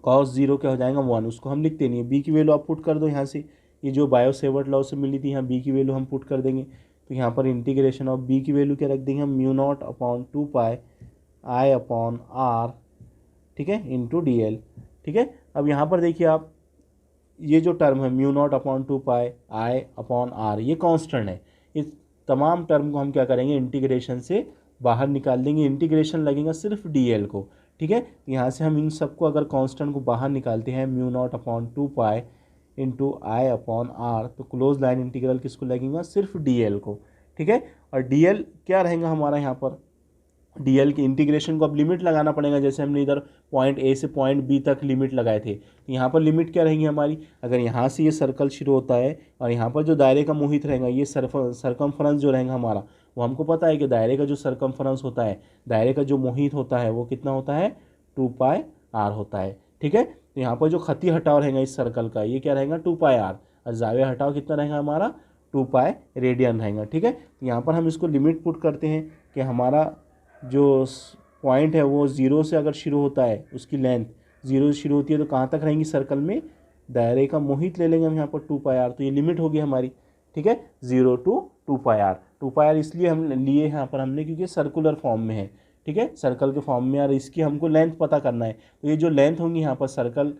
cos 0 क्या हो जाएगा 1, उसको हम लिखते नहीं है। बी की वैल्यू आप पुट कर दो यहाँ से, ये जो बायो सेवर्ट लॉ से मिली थी, यहाँ बी की वैल्यू हम पुट कर देंगे। तो यहाँ पर इंटीग्रेशन ऑफ बी की वैल्यू क्या रख देंगे हम, mu not upon 2 pi I upon R, ठीक है, इंटू डी एल, ठीक है। अब यहाँ पर देखिए आप, ये जो टर्म है mu not upon 2 pi I upon R, ये कांस्टेंट है। इस तमाम टर्म को हम क्या करेंगे, इंटीग्रेशन से बाहर निकाल देंगे, इंटीग्रेशन लगेगा सिर्फ डी एल को, ठीक है। यहाँ से हम इन सबको अगर कांस्टेंट को बाहर निकालते हैं, mu not upon 2 pi into I upon R, तो क्लोज लाइन इंटीग्रल किसको लगेगा, सिर्फ डी एल को, ठीक है। और डी एल क्या रहेगा हमारा यहाँ पर, डी एल की इंटीग्रेशन को अब लिमिट लगाना पड़ेगा, जैसे हमने इधर पॉइंट ए से पॉइंट बी तक लिमिट लगाए थे। तो यहाँ पर लिमिट क्या रहेंगी हमारी, अगर यहाँ से ये सर्कल शुरू होता है और यहाँ पर जो दायरे का मोहित रहेगा, ये सरकमफ्रेंस जो रहेगा हमारा, वो हमको पता है कि दायरे का जो सरकमफ्रेंस होता है, दायरे का जो मोहित होता है वो कितना होता है, 2 पाई आर होता है, ठीक है। तो यहाँ पर जो खती हटाव रहेगा इस सर्कल का, ये क्या रहेगा, 2 पाई आर, और जाविया हटाव कितना रहेगा हमारा, 2 पाई रेडियन रहेगा, ठीक है। तो यहाँ पर हम इसको लिमिट पुट करते हैं कि हमारा जो पॉइंट है वो 0 से अगर शुरू होता है, उसकी लेंथ 0 से शुरू होती है, तो कहाँ तक रहेंगी सर्कल में, दायरे का मोहित ले लेंगे हम यहाँ पर 2 पाई आर, तो ये लिमिट होगी हमारी, ठीक है, 0 to 2 pi R. 2 pi R इसलिए हम लिए यहाँ पर हमने क्योंकि सर्कुलर फॉर्म में है, ठीक है, सर्कल के फॉर्म में, और इसकी हमको लेंथ पता करना है। तो ये जो लेंथ होंगी यहाँ पर सर्कल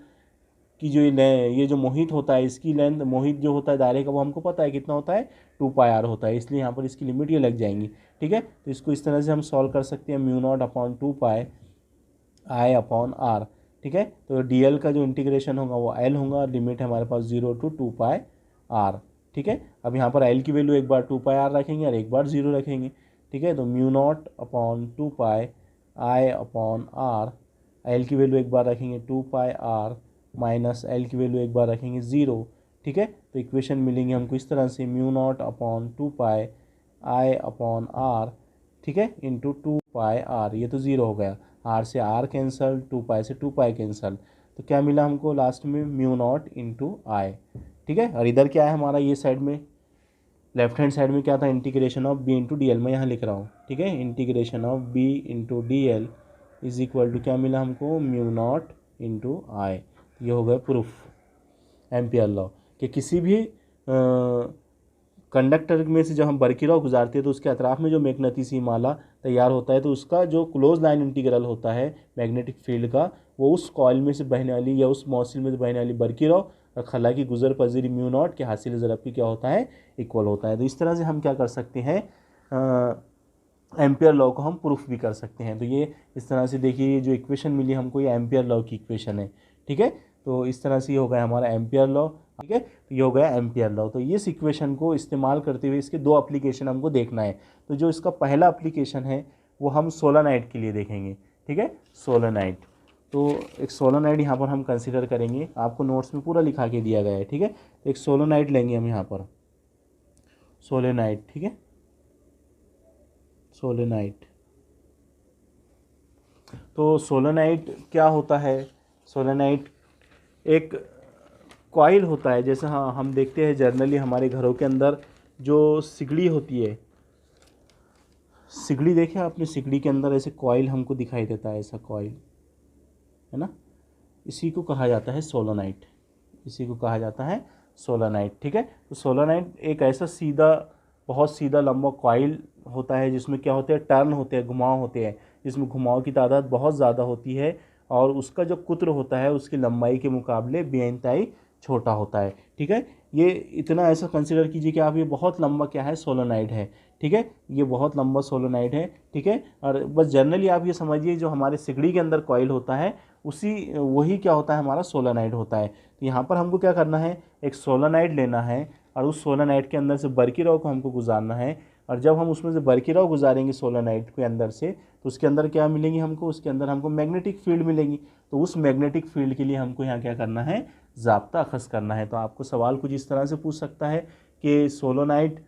की, जो ये जो मोहित होता है, इसकी लेंथ, मोहित जो होता है दायरे का, वो हमको पता है कितना होता है, 2 पाई आर होता है, इसलिए यहाँ पर इसकी लिमिट ये लग जाएंगी, ठीक है। तो इसको इस तरह से हम सॉल्व कर सकते हैं, mu not upon 2 pi I upon R, ठीक है। तो डी एल का जो इंटीग्रेशन होगा वो एल होगा, और लिमिट है हमारे पास 0 टू 2 पाई आर, ठीक है। अब यहाँ पर एल की वैल्यू एक बार 2 पाई आर रखेंगे और एक बार 0 रखेंगे, ठीक है। तो mu not upon 2 pi I upon R, L की वैल्यू एक बार रखेंगे 2 पाई आर, माइनस एल की वैल्यू एक बार रखेंगे 0, ठीक है। तो इक्वेशन मिलेंगे हमको इस तरह से, mu not upon 2 pi I upon R, ठीक है, इंटू 2 पाई आर, ये तो 0 हो गया, आर से आर कैंसल, 2 पाई से 2 पाई कैंसल, तो क्या मिला हमको लास्ट में, म्यू नॉट इंटू आई, ठीक है। और इधर क्या है हमारा, ये साइड में लेफ्ट हैंड साइड में क्या था, integration of B into D L, मैं यहाँ लिख रहा हूँ, ठीक है, integration of B into D L is equal to क्या मिला हमको, म्यू नॉट इंटू आई। ये हो गया प्रूफ, एम्पियर लॉ, कि किसी भी कंडक्टर में से जब हम बरकीराव गुजारते हैं तो उसके अतराफ में जो मैग्नेटिसी माला तैयार होता है, तो उसका जो क्लोज लाइन इंटीग्रल होता है मैग्नेटिक फील्ड का, वो उस कॉइल में से बहने वाली या उस मौसिल में से बहने वाली बरकीराव और खला की गुजर पजीरी म्यू नॉट के हासिल ज़रब की क्या होता है, इक्वल होता है। तो इस तरह से हम क्या कर सकते हैं, एम्पियर लॉ को हम प्रूफ भी कर सकते हैं। तो ये इस तरह से देखिए, ये जो इक्वेशन मिली हमको, ये एम्पियर लॉ की इक्वेशन है, ठीक है। तो इस तरह से ये हो गया हमारा एम्पियर लॉ, ठीक है। तो ये हो गया एम्पियर लॉ। तो इस इक्वेशन को इस्तेमाल करते हुए इसके दो एप्लीकेशन हमको देखना है। तो जो इसका पहला एप्लीकेशन है वो हम सोलेनॉइड के लिए देखेंगे, ठीक है, सोलेनॉइड। तो एक सोलेनॉइड यहाँ पर हम कंसिडर करेंगे, आपको नोट्स में पूरा लिखा के दिया गया है, ठीक है। तो एक सोलेनॉइड लेंगे हम यहाँ पर, सोलेनॉइड, ठीक है, सोलेनॉइड। तो सोलेनॉइड क्या होता है, सोलेनॉइड एक कॉइल होता है, जैसे हाँ हम देखते हैं जनरली हमारे घरों के अंदर जो सिगड़ी होती है, सिगड़ी देखे आपने, सिगड़ी के अंदर ऐसे कॉइल हमको दिखाई देता है, ऐसा कॉइल है ना, इसी को कहा जाता है सोलोनाइट, इसी को कहा जाता है सोलोनाइट। ठीक है, तो सोलोनाइट एक ऐसा सीधा, बहुत सीधा लंबा कॉइल होता है जिसमें क्या होते हैं, टर्न होते हैं, घुमाव होते हैं, जिसमें घुमाव की तादाद बहुत ज़्यादा होती है और उसका जो कुत्र होता है उसकी लंबाई के मुकाबले बेइंतहाई छोटा होता है। ठीक है, ये इतना ऐसा कंसिडर कीजिए कि आप ये बहुत लंबा क्या है, सोलोनाइट है। ठीक है, ये बहुत लंबा सोलोनाइट है। ठीक है, और बस जनरली आप ये समझिए जो हमारे सिगड़ी के अंदर कॉइल होता है वही क्या होता है, हमारा सोलोनाइट होता है। तो यहाँ पर हमको क्या करना है, एक सोलोनाइट लेना है और उस सोलोनाइट के अंदर से बरकीराव को हमको गुजारना है, और जब हम उसमें से बरकीराव गुजारेंगे सोलोनाइट के अंदर से, तो उसके अंदर क्या मिलेंगी हमको, उसके अंदर हमको मैग्नेटिक फील्ड मिलेगी। तो उस मैग्नेटिक फील्ड के लिए हमको यहाँ क्या करना है, ज़ाब्ता अखज़ करना है। तो आपको सवाल कुछ इस तरह से पूछ सकता है कि सोलोनाइट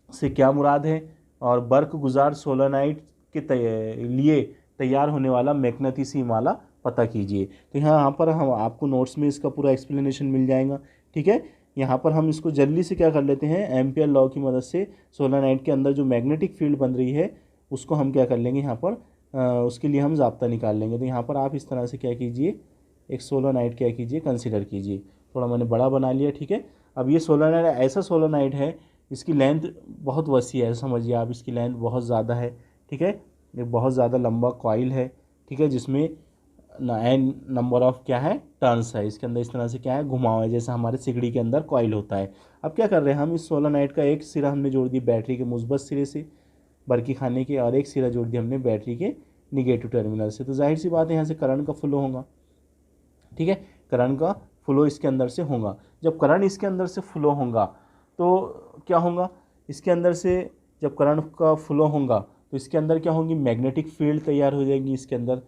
से क्या मुराद है, और बर्क गुजार सोलोनाइट के लिए तैयार होने वाला मैग्नेटिसी माला पता कीजिए। तो यहाँ पर हम आपको नोट्स में इसका पूरा एक्सप्लेनेशन मिल जाएगा। ठीक है, यहाँ पर हम इसको जल्दी से क्या कर लेते हैं, एम्पियर लॉ की मदद से सोलोनाइट के अंदर जो मैग्नेटिक फील्ड बन रही है उसको हम क्या कर लेंगे, यहाँ पर उसके लिए हम ज़ाब्ता निकाल लेंगे। तो यहाँ पर आप इस तरह से क्या कीजिए, एक सोलोनाइट क्या कीजिए, कंसिडर कीजिए। थोड़ा मैंने बड़ा बना लिया। ठीक है, अब ये सोलोनाइट ऐसा सोलोनाइट है, इसकी लेंथ बहुत वसी है, समझिए आप, इसकी लेंथ बहुत ज़्यादा है। ठीक है, ये बहुत ज़्यादा लंबा कॉइल है। ठीक है, जिसमें n नंबर ऑफ क्या है, टर्न्स है, इसके अंदर इस तरह से क्या है, घुमाव है, जैसे हमारे सिगड़ी के अंदर कॉइल होता है। अब क्या कर रहे हैं हम, इस सोलोनाइट का एक सिरा हमने जोड़ दी बैटरी के मुस्बत सिरे से बरकी खाने के, और एक सिरा जोड़ दिया हमने बैटरी के निगेटिव टर्मिनल से। तो जाहिर सी बात है यहाँ से करंट का फ्लो होगा। ठीक है, करंट का फ्लो इसके अंदर से होगा। जब करंट इसके अंदर से फ्लो होगा तो क्या होगा, इसके अंदर से जब करंट का फ्लो होगा तो इसके अंदर क्या होंगी, मैग्नेटिक फील्ड तैयार हो जाएगी, इसके अंदर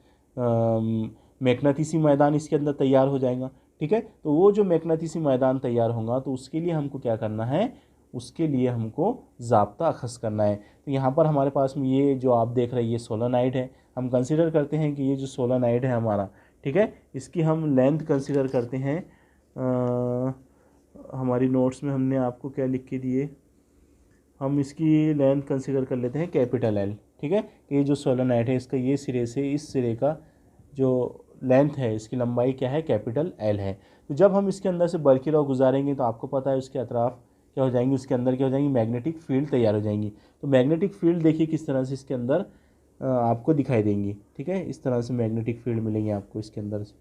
मैग्नेटिसी मैदान इसके अंदर तैयार हो जाएगा। ठीक है, तो वो जो मैग्नेटिसी मैदान तैयार होगा तो उसके लिए हमको क्या करना है, उसके लिए हमको ज़ाब्ता अखज़ करना है। तो यहाँ पर हमारे पास में ये जो आप देख रहे हैं ये सोलोनाइट है। हम कंसिडर करते हैं कि ये जो सोलोनाइट है हमारा, ठीक है, इसकी हम लेंथ कंसिडर करते हैं। हमारी नोट्स में हमने आपको क्या लिख के दिए, हम इसकी लेंथ कंसिडर कर लेते हैं कैपिटल एल। ठीक है, ये जो सोलोनाइट है इसका ये सिरे से इस सिरे का जो लेंथ है, इसकी लंबाई क्या है, कैपिटल एल है। तो जब हम इसके अंदर से बरकीराव गुजारेंगे तो आपको पता है उसके अतराफ़ क्या हो जाएंगी, उसके अंदर क्या हो जाएंगी, मैग्नेटिक फील्ड तैयार हो जाएंगी। तो मैग्नेटिक फील्ड देखिए किस तरह से इसके अंदर आपको दिखाई देंगी। ठीक है, इस तरह से मैग्नेटिक फील्ड मिलेंगी आपको इसके अंदर से।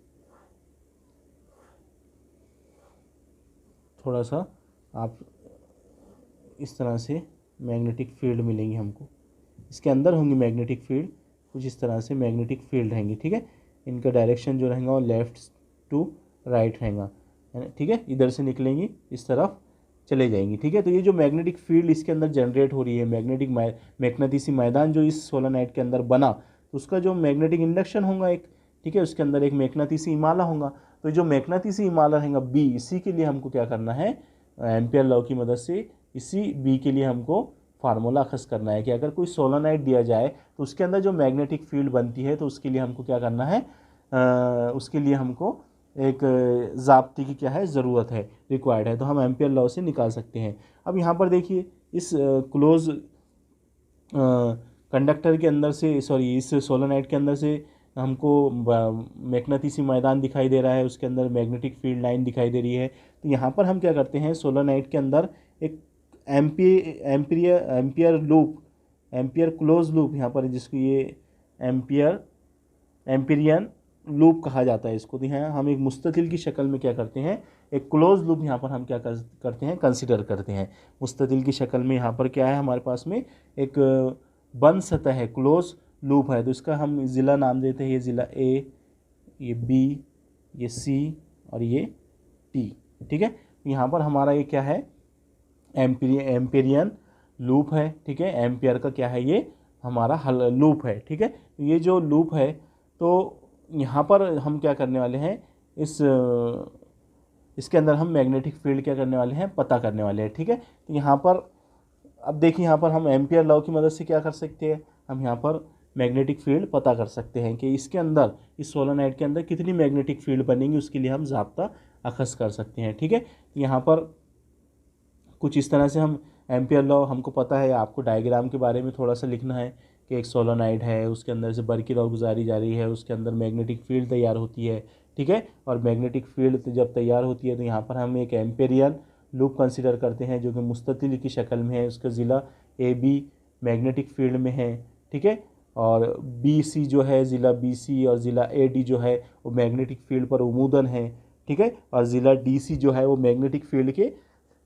थोड़ा सा आप इस तरह से मैग्नेटिक फील्ड मिलेंगी हमको, इसके अंदर होंगी मैग्नेटिक फील्ड, कुछ इस तरह से मैग्नेटिक फील्ड रहेंगी। ठीक है, इनका डायरेक्शन जो रहेगा वो लेफ़्ट टू राइट रहेगा। ठीक है, इधर से निकलेंगी इस तरफ चले जाएंगी। ठीक है, तो ये जो मैग्नेटिक फील्ड इसके अंदर जनरेट हो रही है, मैग्नेटिसी मैदान जो इस सोलोनाइट के अंदर बना, तो उसका जो मैग्नेटिक इंडक्शन होगा एक, ठीक है, उसके अंदर एक मैग्नेटिसी इमाला होगा। तो जो मैग्नेटिसी इमाला रहेगा बी, इसी के लिए हमको क्या करना है, एम्पियर लॉ की मदद से इसी बी के लिए हमको फार्मूला अखज़ करना है कि अगर कोई सोलोनाइट दिया जाए तो उसके अंदर जो मैग्नेटिक फील्ड बनती है तो उसके लिए हमको क्या करना है, उसके लिए हमको एक ज़ाब्ते की क्या है, ज़रूरत है, रिक्वायर्ड है। तो हम एम्पियर लॉ से निकाल सकते हैं। अब यहाँ पर देखिए इस क्लोज कंडक्टर के अंदर से, इस सोलोनाइट के अंदर से हमको मैग्नेटिसी मैदान दिखाई दे रहा है, उसके अंदर मैग्नेटिक फील्ड लाइन दिखाई दे रही है। तो यहाँ पर हम क्या करते हैं, सोलोनाइट के अंदर एक एम्पियर क्लोज लूप यहाँ पर, जिसको ये एम्पिरियन लूप कहा जाता है इसको। तो यहाँ हम एक मुस्ततिल की शक्ल में क्या करते हैं, एक क्लोज लूप यहाँ पर हम क्या करते हैं, कंसिडर करते हैं। मुस्ततिल की शक्ल में यहाँ पर क्या है, हमारे पास में एक बंद सतह है, क्लोज लूप है। तो इसका हम ज़िला नाम देते हैं, ये ज़िला ए, ये बी, ये सी और ये टी। ठीक है, यहाँ पर हमारा ये क्या है, एम्पिरियन लूप है। ठीक है, एम्पियर का क्या है, ये हमारा लूप है। ठीक है, ये जो लूप है तो यहाँ पर हम क्या करने वाले हैं, इसके अंदर हम मैग्नेटिक फील्ड क्या करने वाले हैं, पता करने वाले हैं। ठीक है, तो यहाँ पर अब देखिए, यहाँ पर हम एम्पियर लॉ की मदद से क्या कर सकते हैं, हम यहाँ पर मैग्नेटिक फील्ड पता कर सकते हैं कि इसके अंदर, इस सोलोनाइट के अंदर कितनी मैग्नेटिक फील्ड बनेंगी, उसके लिए हम ज़ाब्ता अखज़ कर सकते हैं। ठीक है, यहाँ पर कुछ इस तरह से हम एम्पियर लॉ हमको पता है, आपको डायग्राम के बारे में थोड़ा सा लिखना है कि एक सोलोनाइड है, उसके अंदर से बर्की रॉड गुजारी जा रही है, उसके अंदर मैग्नेटिक फील्ड तैयार होती है, ठीक है। और मैग्नेटिक फील्ड जब तैयार होती है तो यहाँ पर हम एक एम्पेरियन लूप कंसिडर करते हैं जो कि मुस्ततिल की शक्ल में है, उसका ज़िला ए बी मैग्नेटिक फील्ड में है, ठीक है। और बी सी जो है, ज़िला बी सी और ज़िला ए डी जो है वो मैग्नेटिक फील्ड पर उमूदन है, ठीक है। और ज़िला डी सी जो है वो मैग्नेटिक फील्ड के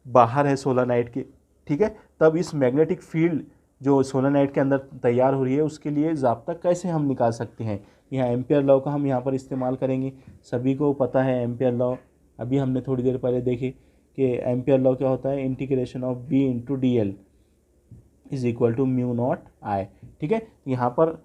बाहर है सोलेनोइड के, ठीक है। तब इस मैग्नेटिक फील्ड जो सोलेनोइड के अंदर तैयार हो रही है उसके लिए ज़ाब्ता कैसे हम निकाल सकते हैं, यहाँ एम्पियर लॉ का हम यहाँ पर इस्तेमाल करेंगे। सभी को पता है एम्पियर लॉ, अभी हमने थोड़ी देर पहले देखे कि एम्पियर लॉ क्या होता है, integration of B into D L is equal to mu not I, ठीक है। यहाँ पर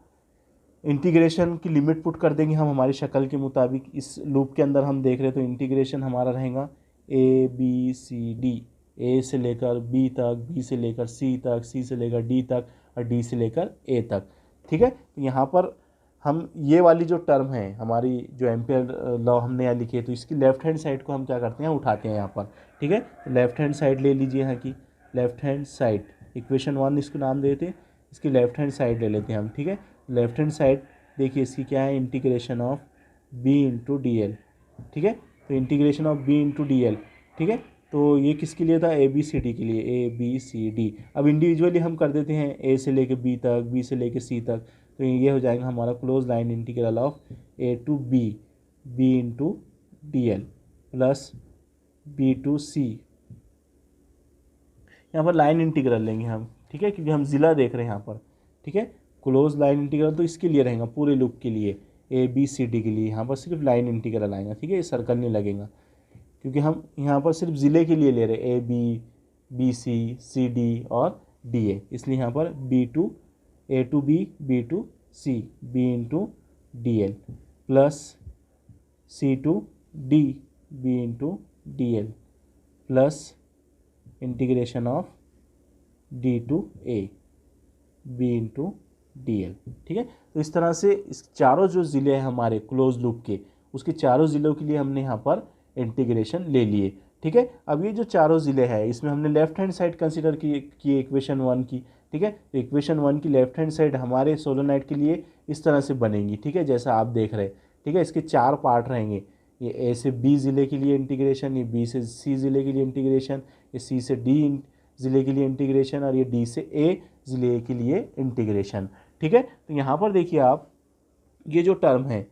इंटीग्रेशन की लिमिट पुट कर देंगे हम हमारी शक्ल के मुताबिक। इस लूप के अंदर हम देख रहे हैं तो इंटीग्रेशन हमारा रहेगा ए बी सी डी, ए से लेकर बी तक, बी से लेकर सी तक, सी से लेकर डी तक और डी से लेकर ए तक, ठीक है। तो यहाँ पर हम ये वाली जो टर्म है हमारी, जो एम्पियर लॉ हमने यहाँ लिखी है, तो इसकी लेफ्ट हैंड साइड को हम क्या करते हैं, उठाते हैं यहाँ पर, ठीक है। तो लेफ्ट हैंड साइड ले लीजिए यहाँ की, लेफ्ट हैंड साइड इक्वेशन 1 इसको नाम देते हैं, इसकी लेफ्ट हैंड साइड ले लेते हैं हम, ठीक है। लेफ्ट हैंड साइड देखिए इसकी क्या है, integration of B into D L, ठीक है। तो integration of B into D L, ठीक है। तो ये किसके लिए था, ए बी सी डी के लिए, ए बी सी डी। अब इंडिविजुअली हम कर देते हैं, ए से लेके बी तक, बी से लेके सी तक, तो ये हो जाएगा हमारा close line integral of A to B, B into D L plus B to C. यहाँ पर लाइन इंटीग्रल लेंगे हम, ठीक है, क्योंकि हम ज़िला देख रहे हैं यहाँ पर, ठीक है। क्लोज लाइन इंटीग्रल तो इसके लिए रहेगा, पूरे लूप के लिए, ए बी सी डी के लिए। यहाँ पर सिर्फ लाइन इंटीग्रल आएगा, ठीक है, ये सर्कल नहीं लगेगा, क्योंकि हम यहाँ पर सिर्फ ज़िले के लिए ले रहे हैं, A B, B C, C D और डी ए, इसलिए यहाँ पर B to A to B to C, B into D L plus C to D, B into D L plus integration of D to A, B into D L, ठीक है। तो इस तरह से इस चारों जो ज़िले हैं हमारे क्लोज लूप के, उसके चारों ज़िलों के लिए हमने यहाँ पर इंटीग्रेशन ले लिए, ठीक है। अब ये जो चारों ज़िले हैं इसमें हमने लेफ्ट हैंड साइड कंसीडर की इक्वेशन 1 की, ठीक है। तो इक्वेशन 1 की लेफ्ट हैंड साइड हमारे सोलेनोइड के लिए इस तरह से बनेंगी, ठीक है, जैसा आप देख रहे हैं, ठीक है। इसके 4 पार्ट रहेंगे, ये ए से बी ज़िले के लिए इंटीग्रेशन, ये बी से सी ज़िले के लिए इंटीग्रेशन, ये सी से डी ज़िले के लिए इंटीग्रेशन और ये डी से ए ज़िले के लिए इंटीग्रेशन, ठीक है। तो यहाँ पर देखिए आप, ये जो टर्म है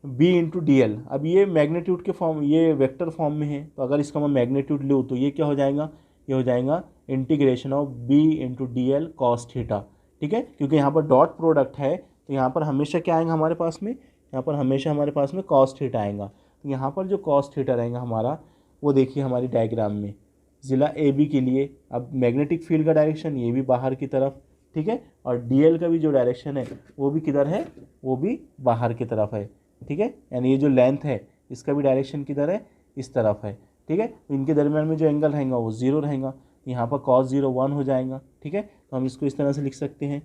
b इंटू डी एल, अब ये मैग्नीट्यूड के फॉर्म, ये वेक्टर फॉर्म में है, तो अगर इसका मैं मैग्नीट्यूड लूँ तो ये क्या हो जाएगा, ये हो जाएगा integration of b into D L cos theta, ठीक है। क्योंकि यहाँ पर डॉट प्रोडक्ट है तो यहाँ पर हमेशा क्या आएगा हमारे पास में, यहाँ पर हमेशा हमारे पास में कॉस थीटा आएगा। तो यहाँ पर जो कॉस थीटा रहेगा हमारा, वो देखिए हमारी डायग्राम में ज़िला ए बी के लिए, अब मैग्नेटिक फील्ड का डायरेक्शन ये भी बाहर की तरफ, ठीक है, और डी एल का भी जो डायरेक्शन है वो भी किधर है, वो भी बाहर की तरफ है, ठीक है। यानी ये जो लेंथ है इसका भी डायरेक्शन किधर है, इस तरफ है, ठीक है। तो इनके दरमियान में जो एंगल रहेगा वो 0 रहेगा, यहाँ पर cos 0 1 हो जाएगा, ठीक है। तो हम इसको इस तरह से लिख सकते हैं,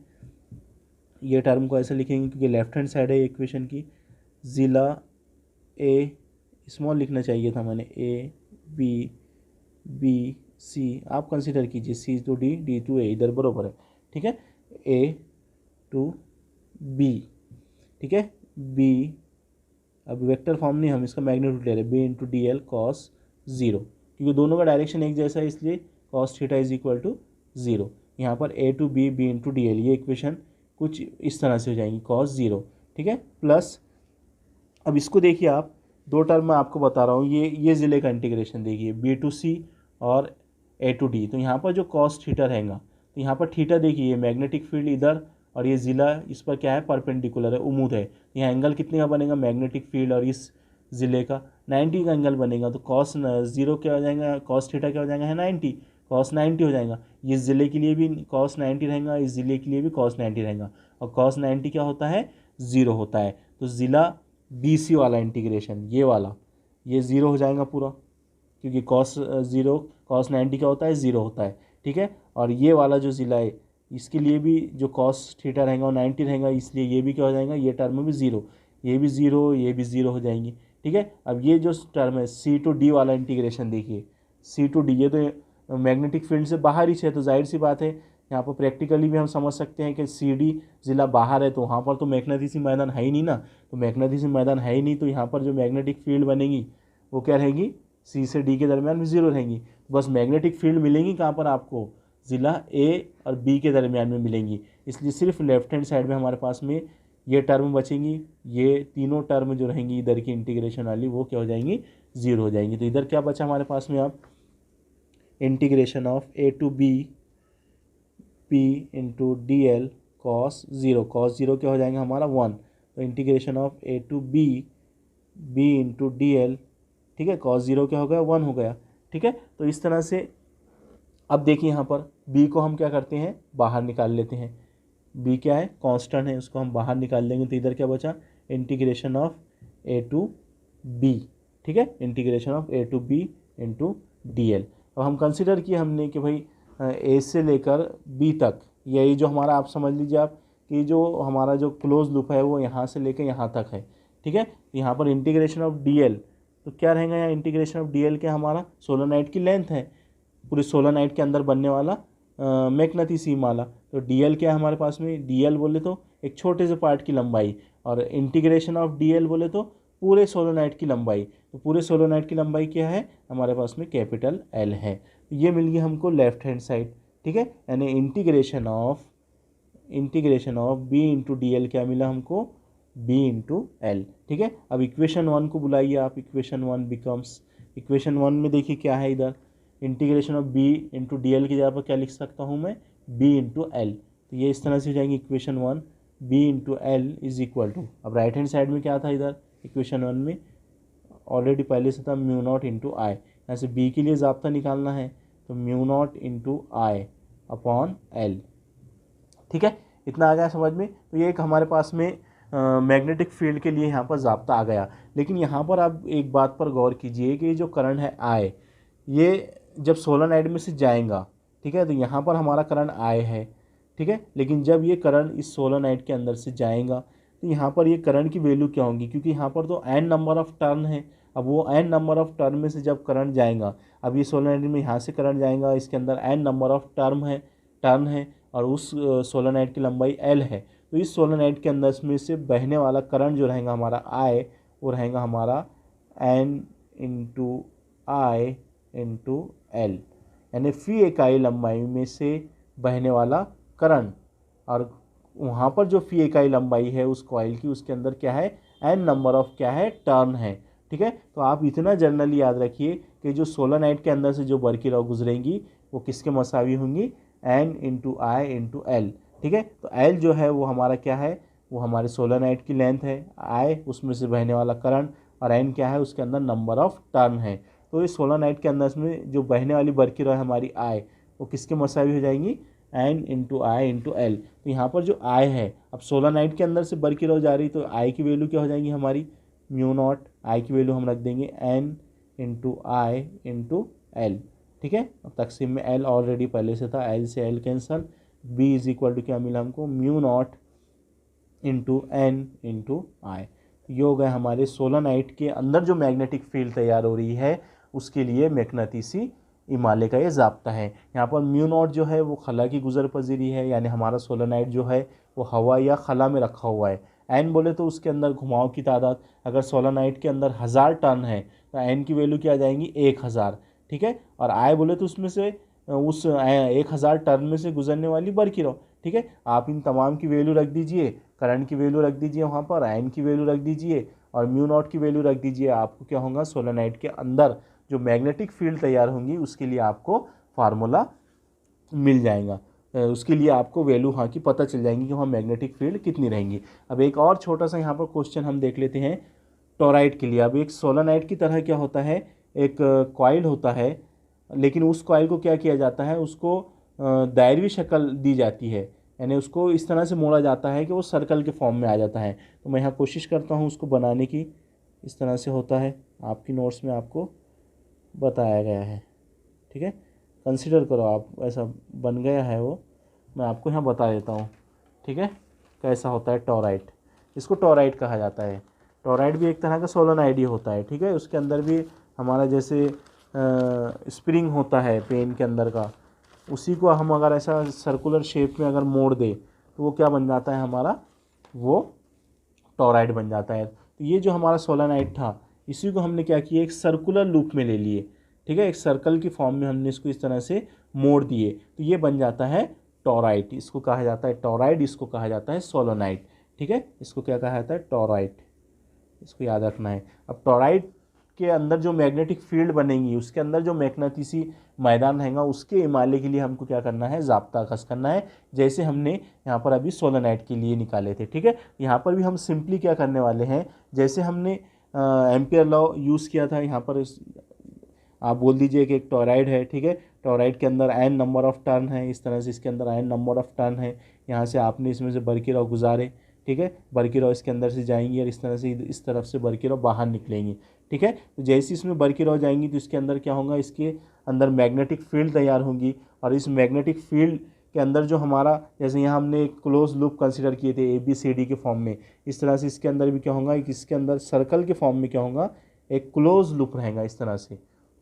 ये टर्म को ऐसे लिखेंगे क्योंकि लेफ्ट हैंड साइड है इक्वेशन की, ज़िला ए, स्मॉल लिखना चाहिए था मैंने, ए बी, बी सी, आप कंसिडर कीजिए सी टू डी, डी टू ए, इधर बरोबर है, ठीक है, ए टू बी, ठीक है, बी, अब वेक्टर फॉर्म नहीं, हम इसका मैग्नीट्यूड ले रहे हैं, B into D L cos 0, क्योंकि दोनों का डायरेक्शन एक जैसा है इसलिए cos theta is equal to 0। यहाँ पर A to B, B into D L, ये इक्वेशन कुछ इस तरह से हो जाएंगी कॉस 0, ठीक है, प्लस अब इसको देखिए आप, दो टर्म मैं आपको बता रहा हूँ, ये ज़िले का इंटीग्रेशन देखिए, बी टू सी और ए टू डी, तो यहाँ पर जो कॉस थीटा रहेगा, तो यहाँ पर थीटा देखिए मैग्नेटिक फील्ड इधर और ये ज़िला इस पर क्या है, परपेंडिकुलर है, उम्मूद है, यहाँ एंगल कितने का बनेगा, मैग्नेटिक फील्ड और इस ज़िले का 90 का एंगल बनेगा, तो कॉस 0 क्या हो जाएगा, कॉस थीटा क्या हो जाएगा है 90, कॉस 90 हो जाएगा। ये ज़िले के लिए भी कॉस 90 रहेगा, इस ज़िले के लिए भी कॉस 90 रहेगा, और कॉस 90 क्या होता है, 0 होता है। तो ज़िला बी सी वाला इंटीग्रेशन, ये वाला, ये 0 हो जाएगा पूरा, क्योंकि कॉस 0 कॉस 90 क्या होता है, 0 होता है, ठीक है। और ये वाला जो ज़िला है इसके लिए भी जो कॉस थीटा रहेगा वो 90 रहेगा, इसलिए ये भी क्या हो जाएगा, ये टर्म में भी 0, ये भी 0, ये भी 0 हो जाएंगी, ठीक है। अब ये जो टर्म है सी टू डी वाला इंटीग्रेशन देखिए, सी टू डी, ये तो मैग्नेटिक फील्ड से बाहर ही है, तो जाहिर सी बात है यहाँ पर प्रैक्टिकली भी हम समझ सकते हैं कि CD ज़िला बाहर है, तो वहाँ पर तो मैग्नेटिसी मैदान है ही नहीं ना। तो मैग्नेटिसी मैदान है ही नहीं, तो यहाँ पर जो मैग्नेटिक फील्ड बनेगी वो क्या रहेगी, C से D के दरमियान में 0 रहेंगी। बस मैग्नेटिक फील्ड मिलेंगी कहाँ पर आपको, ज़िला A और B के दरमियान में मिलेंगी। इसलिए सिर्फ लेफ्ट हैंड साइड में हमारे पास में ये टर्म बचेंगी, ये तीनों टर्म जो रहेंगी इधर की इंटीग्रेशन वाली वो क्या हो जाएंगी, 0 हो जाएंगी। तो इधर क्या बचा हमारे पास में अब, integration of A to B P into D L cos zero क्या हो जाएगा हमारा 1। तो integration of A to B into D L, ठीक है, कॉस 0 क्या हो गया 1 हो गया, ठीक है। तो इस तरह से अब देखिए यहाँ पर B को हम क्या करते हैं, बाहर निकाल लेते हैं। B क्या है, कांस्टेंट है, उसको हम बाहर निकाल लेंगे। तो इधर क्या बचा, integration of A to B, ठीक है, integration of A to B into D L. अब हम कंसिडर किए हमने कि भाई A से लेकर B तक, यही जो हमारा, आप समझ लीजिए आप कि जो हमारा जो क्लोज लूप है वो यहाँ से लेकर यहाँ तक है, ठीक है। यहाँ पर इंटीग्रेशन ऑफ डी एल, तो क्या रहेगा यहाँ, इंटीग्रेशन ऑफ डी एल क्या, हमारा सोलेनोइड की लेंथ है, पूरे सोलेनोइड के अंदर बनने वाला मैग्नेटिसी माला। तो डी एल क्या है हमारे पास में, डी एल बोले तो एक छोटे से पार्ट की लंबाई, और इंटीग्रेशन ऑफ डी एल बोले तो पूरे सोलेनोइड की लंबाई। तो पूरे सोलेनोइड की लंबाई क्या है हमारे पास में, कैपिटल एल है। ये मिल गई हमको लेफ्ट हैंड साइड, ठीक है, यानी integration of B into D L क्या मिला हमको, बी इंटू एल, ठीक है। अब इक्वेशन 1 को बुलाइए आप, इक्वेशन 1 बिकम्स, इक्वेशन 1 में देखिए क्या है, इधर integration of B into D L की जगह पर क्या लिख सकता हूँ मैं, बी इंटू एल। तो ये इस तरह से हो जाएंगे equation 1 B into L is equal to, अब राइट हैंड साइड में क्या था इधर इक्वेशन 1 में ऑलरेडी पहले से था म्यू नॉट इंटू आई, यहाँ से बी के लिए ज़ाब्ता निकालना है, तो mu not into I upon L, ठीक है। इतना आ गया समझ में। तो ये एक हमारे पास में मैग्नेटिक फील्ड के लिए यहाँ पर ज़ाब्ता आ गया। लेकिन यहाँ पर आप एक बात पर गौर कीजिए कि जो करंट है आई, ये जब सोलेनोइड में से जाएगा, ठीक है, तो यहाँ पर हमारा करंट आई है, ठीक है। लेकिन जब ये करंट इस सोलेनोइड के अंदर से जाएगा तो यहाँ पर ये करंट की वैल्यू क्या होगी, क्योंकि यहाँ पर तो n नंबर ऑफ टर्न है। अब वो n नंबर ऑफ टर्न में से जब करंट जाएगा, अब ये सोलेनोइड में यहाँ से करंट जाएगा, इसके अंदर n नंबर ऑफ टर्न है और उस सोलेनोइड की लंबाई l है। तो इस सोलेनोइड के अंदर में से बहने वाला करंट जो रहेगा हमारा I, वो रहेगा हमारा n इंटू आई इंटू एल, यानी फी इकाई लंबाई में से बहने वाला करंट। और वहाँ पर जो फी इकाई लंबाई है उस कॉइल की, उसके अंदर क्या है, n नंबर ऑफ क्या है, टर्न है, ठीक है। तो आप इतना जनरली याद रखिए कि जो सोलेनोइड के अंदर से जो बरकी रॉ गुजरेंगी वो किसके मसावी होंगी, n इंटू आई इंटू एल, ठीक है। तो एल जो है वो हमारा क्या है, वो हमारे सोलेनोइड की लेंथ है, आई उसमें से बहने वाला करंट, और एन क्या है, उसके अंदर नंबर ऑफ टर्न है। तो इस सोलेनोइड के अंदर में जो बहने वाली बरकी रॉ है हमारी आई, वो किसके मसावी हो जाएंगी, n इंटू आई इंटू एल। तो यहाँ पर जो आई है, अब सोलेनोइड के अंदर से बरकी रॉ जा रही, तो आई की वैल्यू क्या हो जाएगी हमारी, म्यू नॉट, आई की वैल्यू हम रख देंगे n इंटू आई इंटू एल, ठीक है। अब तकसीम में l ऑलरेडी पहले से था, l से l cancel, b is equal to क्या मिला हमको, mu not into n into I. ये हो गए हमारे सोलेनोइड के अंदर जो मैग्नेटिक फील्ड तैयार हो रही है उसके लिए मैग्नेटिसी इमाले का ये ज़ाब्ता है। यहाँ पर म्यू नॉट जो है वो खला की गुजर पजीरी है, यानी हमारा सोलेनोइड जो है वो हवा या खला में रखा हुआ है। एन बोले तो उसके अंदर घुमाव की तादाद, अगर सोलेनोइड के अंदर 1000 टर्न है तो एन की वैल्यू क्या आ जाएंगी, 1000, ठीक है। और आई बोले तो उसमें से उस 1000 टर्न में से गुजरने वाली बरकी रॉ, ठीक है। आप इन तमाम की वैल्यू रख दीजिए, करंट की वैल्यू रख दीजिए वहाँ पर, एन की वैल्यू रख दीजिए और म्यू नॉट की वैल्यू रख दीजिए। आपको क्या होगा, सोलेनोइड के अंदर जो मैग्नेटिक फील्ड तैयार होंगी उसके लिए आपको फार्मूला मिल जाएगा, उसके लिए आपको वैल्यू हाँ की पता चल जाएंगी कि वहाँ मैग्नेटिक फील्ड कितनी रहेंगी। अब एक और छोटा सा यहाँ पर क्वेश्चन हम देख लेते हैं टोराइड के लिए। अब एक सोलेनोइड की तरह क्या होता है, एक कॉइल होता है, लेकिन उस कॉइल को क्या किया जाता है, उसको दायरवी शक्ल दी जाती है, यानी उसको इस तरह से मोड़ा जाता है कि वो सर्कल के फॉर्म में आ जाता है। तो मैं यहाँ कोशिश करता हूँ उसको बनाने की, इस तरह से होता है, आपकी नोट्स में आपको बताया गया है, ठीक है। कंसीडर करो आप, ऐसा बन गया है वो, मैं आपको यहाँ बता देता हूँ, ठीक है, कैसा होता है टोराइड। इसको टोराइड कहा जाता है। टोराइड भी एक तरह का सोलेनोइड ही होता है, ठीक है। उसके अंदर भी हमारा जैसे स्प्रिंग होता है पेन के अंदर का, उसी को हम अगर ऐसा सर्कुलर शेप में अगर मोड़ दे तो वो क्या बन जाता है हमारा, वो टॉराइड बन जाता है। तो ये जो हमारा सोलेनाइड था इसी को हमने क्या किया, एक सर्कुलर लूप में ले लिए, ठीक है, एक सर्कल की फॉर्म में हमने इसको इस तरह से मोड़ दिए, तो ये बन जाता है टॉराइड। इसको कहा जाता है टॉराइड, इसको कहा जाता है सोलेनाइड, ठीक है, इसको क्या कहा जाता है, टॉराइड, इसको याद रखना है। अब टॉराइड के अंदर जो मैग्नेटिक फील्ड बनेंगी, उसके अंदर जो मैग्नेटिसी मैदान रहेगा, उसके इमाले के लिए हमको क्या करना है, ज़ाब्ता कस करना है, जैसे हमने यहाँ पर अभी सोलेनाइड के लिए निकाले थे, ठीक है। यहाँ पर भी हम सिंपली क्या करने वाले हैं, जैसे हमने एम्पियर लॉ यूज़ किया था, यहाँ पर आप बोल दीजिए कि एक टॉराइड है, ठीक है, टॉराइड के अंदर n नंबर ऑफ टर्न है, इस तरह से इसके अंदर n नंबर ऑफ टर्न है, यहाँ से आपने इसमें से बरकी रॉ गुजारे, ठीक है, बरकी रॉ इसके अंदर से जाएंगी और इस तरह से इस तरफ से बरकी रॉ बाहर निकलेंगी, ठीक है। तो जैसे इसमें बरकी रॉ जाएंगी तो इसके अंदर क्या होगा, इसके अंदर मैग्नेटिक फील्ड तैयार होंगी, और इस मैग्नेटिक फील्ड के अंदर जो हमारा, जैसे यहाँ हमने एक क्लोज लूप कंसिडर किए थे ABCD के फॉर्म में, इस तरह से इसके अंदर भी क्या होगा, इसके अंदर सर्कल के फॉर्म में क्या होगा, एक क्लोज लूप रहेगा, इस तरह से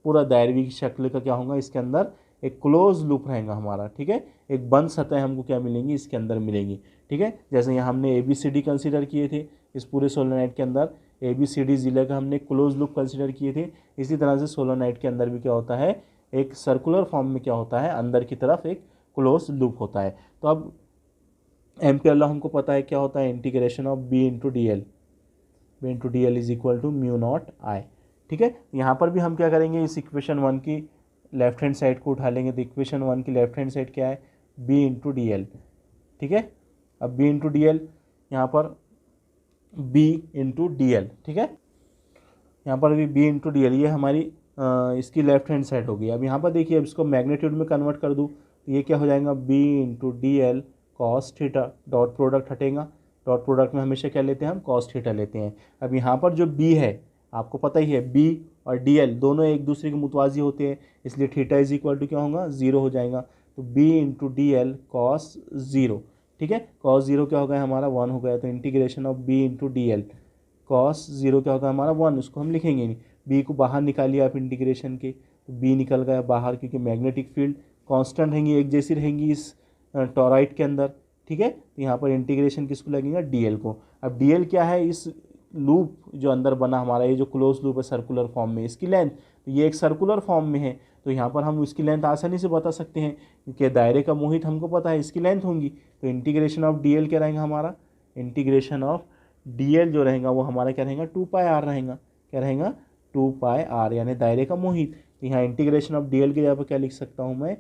पूरा दायरवी की शक्ल का क्या होगा, इसके अंदर एक क्लोज लूप रहेगा हमारा, ठीक है, एक बंद सतह हमको क्या मिलेंगी, इसके अंदर मिलेंगी, ठीक है। जैसे यहाँ हमने ABCD कंसिडर किए थे, इस पूरे सोलेनाइड के अंदर ABCD जिले का हमने क्लोज लूप कंसिडर किए थे, इसी तरह से सोलेनाइड के अंदर भी क्या होता है, एक सर्कुलर फॉर्म में क्या होता है, अंदर की तरफ एक क्लोज लूप होता है। तो अब एम्पियर लॉ हमको पता है क्या होता है, integration of B into D L is equal to mu not I, ठीक है। यहाँ पर भी हम क्या करेंगे, इस इक्वेशन 1 की लेफ्ट हैंड साइड को उठा लेंगे, तो इक्वेशन 1 की लेफ्ट हैंड साइड क्या है, B इंटू डी एल, ठीक है। अब B इंटू डी एल, यहाँ पर B इंटू डी एल, ठीक है, यहाँ पर भी B इंटू डी एल, ये हमारी इसकी लेफ्ट हैंड साइड होगी। अब यहाँ पर देखिए, अब इसको मैग्नीट्यूड में कन्वर्ट कर दूँ तो ये क्या हो जाएगा, B into D L cos theta, dot product हटेगा, डॉट प्रोडक्ट में हमेशा क्या लेते हैं हम, कॉस थीटा लेते हैं। अब यहाँ पर जो B है, आपको पता ही है B और डी एल दोनों एक दूसरे के मुतवाजी होते हैं, इसलिए थीटा इज इक्वल टू क्या होगा, 0 हो जाएगा। तो B into D L cos 0, ठीक है, कॉस 0 क्या हो गया हमारा, 1 हो गया। तो integration of B into D L cos 0 क्या होगा हमारा, 1, उसको हम लिखेंगे नहीं, B को बाहर निकालिए आप इंटीग्रेशन के, तो B निकल गया बाहर, क्योंकि मैग्नेटिक फील्ड कांस्टेंट रहेंगी, एक जैसी रहेंगी इस टॉराइड के अंदर, ठीक है। तो यहाँ पर इंटीग्रेशन किसको लगेगा, DL को। अब DL क्या है, इस लूप जो अंदर बना हमारा, ये जो क्लोज लूप है सर्कुलर फॉर्म में, इसकी लेंथ, तो ये एक सर्कुलर फॉर्म में है, तो यहाँ पर हम इसकी लेंथ आसानी से बता सकते हैं, क्योंकि दायरे का मोहित हमको पता है, इसकी लेंथ होंगी। तो इंटीग्रेशन ऑफ DL क्या रहेगा हमारा, इंटीग्रेशन ऑफ DL जो रहेगा वो हमारा क्या रहेगा, 2πr रहेगा, क्या रहेगा, 2πr, यानी दायरे का मोहित। तो यहाँ इंटीग्रेशन ऑफ DL की जगह पर क्या लिख सकता हूँ मैं,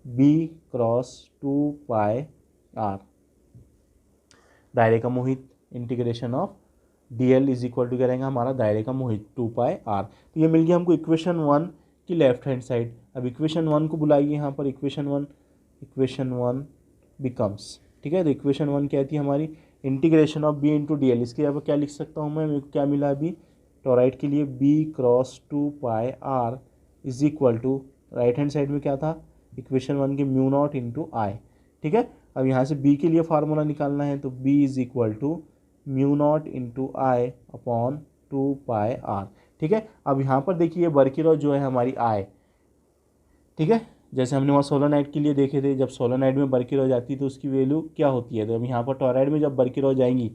B क्रॉस 2πr, दायरे का Mohit, integration of DL is equal to क्या रहेगा हमारा, दायरे का मोहित 2πr। तो ये मिल गया हमको इक्वेशन 1 की लेफ्ट हैंड साइड। अब इक्वेशन 1 को बुलाइए यहाँ पर, इक्वेशन 1 बिकम्स, ठीक है। तो इक्वेशन 1 क्या थी हमारी, integration of B into D L, इसके यहाँ पर क्या लिख सकता हूँ मैं, मेरे को क्या मिला अभी टॉराइड के लिए, B cross 2πr is equal to, right hand side में क्या था, इक्वेशन 1 के म्यू नॉट इंटू आई, ठीक है। अब यहाँ से B के लिए फार्मूला निकालना है, तो B is equal to mu not into I upon 2πr, ठीक है। अब यहाँ पर देखिए बरकी रॉ जो है हमारी I, ठीक है, जैसे हमने वहाँ सोलेनाइड के लिए देखे थे, जब सोलेनाइड में बरकी रॉ जाती है तो उसकी वैल्यू क्या होती है, तो अब यहाँ पर टॉराइड में जब बरकी रॉ जाएंगी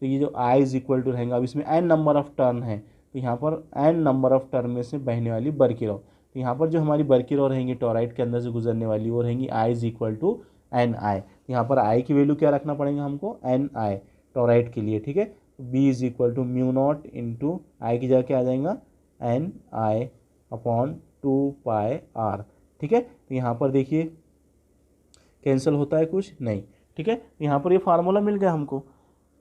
तो ये जो I इज इक्वल टू रहेगा, अब इसमें n नंबर ऑफ टर्न है, तो यहाँ पर n नंबर ऑफ टर्न में से बहने वाली बरकी रॉ, तो यहाँ पर जो हमारी बरकी रॉ रहेंगी टॉराइड के अंदर से गुजरने वाली, वो रहेंगी I is equal to NI। यहाँ पर I की वैल्यू क्या रखना पड़ेगा हमको, NI टॉराइड के लिए, ठीक है। B is equal to mu not into I की जगह क्या आ जाएगा, NI अपॉन 2πr, ठीक है। तो यहाँ पर देखिए कैंसिल होता है कुछ नहीं, ठीक है। यहाँ पर ये फार्मूला मिल गया हमको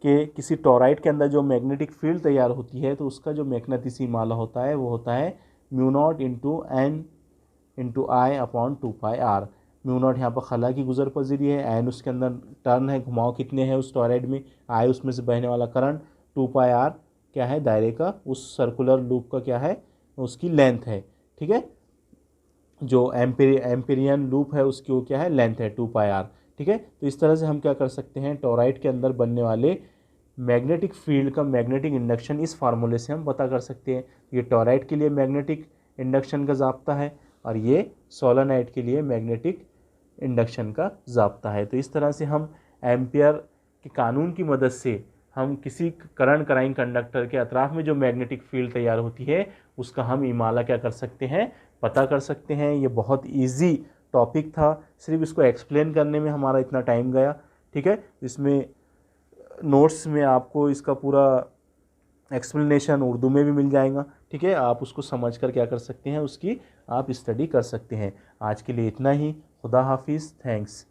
कि किसी टॉराइड के अंदर जो मैग्नेटिक फील्ड तैयार होती है तो उसका जो मैग्नेटिसी माला होता है वो होता है mu not into N into I upon 2πr। Mu not यहाँ पर खला की गुजर पजीरी है, N उसके अंदर टर्न है, घुमाव कितने हैं उस टॉराइड में, आई उसमें से बहने वाला करंट, 2πr क्या है, दायरे का उस सर्कुलर लूप का क्या है, उसकी लेंथ है, ठीक है। जो एम्पेरियन लूप है उसकी वो क्या है, लेंथ है 2πr, ठीक है। तो इस तरह से हम क्या कर सकते हैं, टॉराइड के अंदर बनने वाले मैग्नेटिक फील्ड का मैग्नेटिक इंडक्शन इस फार्मूले से हम पता कर सकते हैं। ये टॉराइड के लिए मैग्नेटिक इंडक्शन का ज़ाब्ता है और ये सोलेनॉइड के लिए मैग्नेटिक इंडक्शन का ज़ाब्ता है। तो इस तरह से हम एम्पियर के कानून की मदद से हम किसी करंट कराइंग कंडक्टर के अतराफ में जो मैग्नेटिक फील्ड तैयार होती है उसका हम इमाला क्या कर सकते हैं, पता कर सकते हैं। ये बहुत इजी टॉपिक था, सिर्फ इसको एक्सप्लेन करने में हमारा इतना टाइम गया। ठीक है, इसमें नोट्स में आपको इसका पूरा एक्सप्लेनेशन उर्दू में भी मिल जाएगा। ठीक है, आप उसको समझ कर क्या कर सकते हैं, उसकी आप स्टडी कर सकते हैं। आज के लिए इतना ही। खुदा हाफिज़। थैंक्स।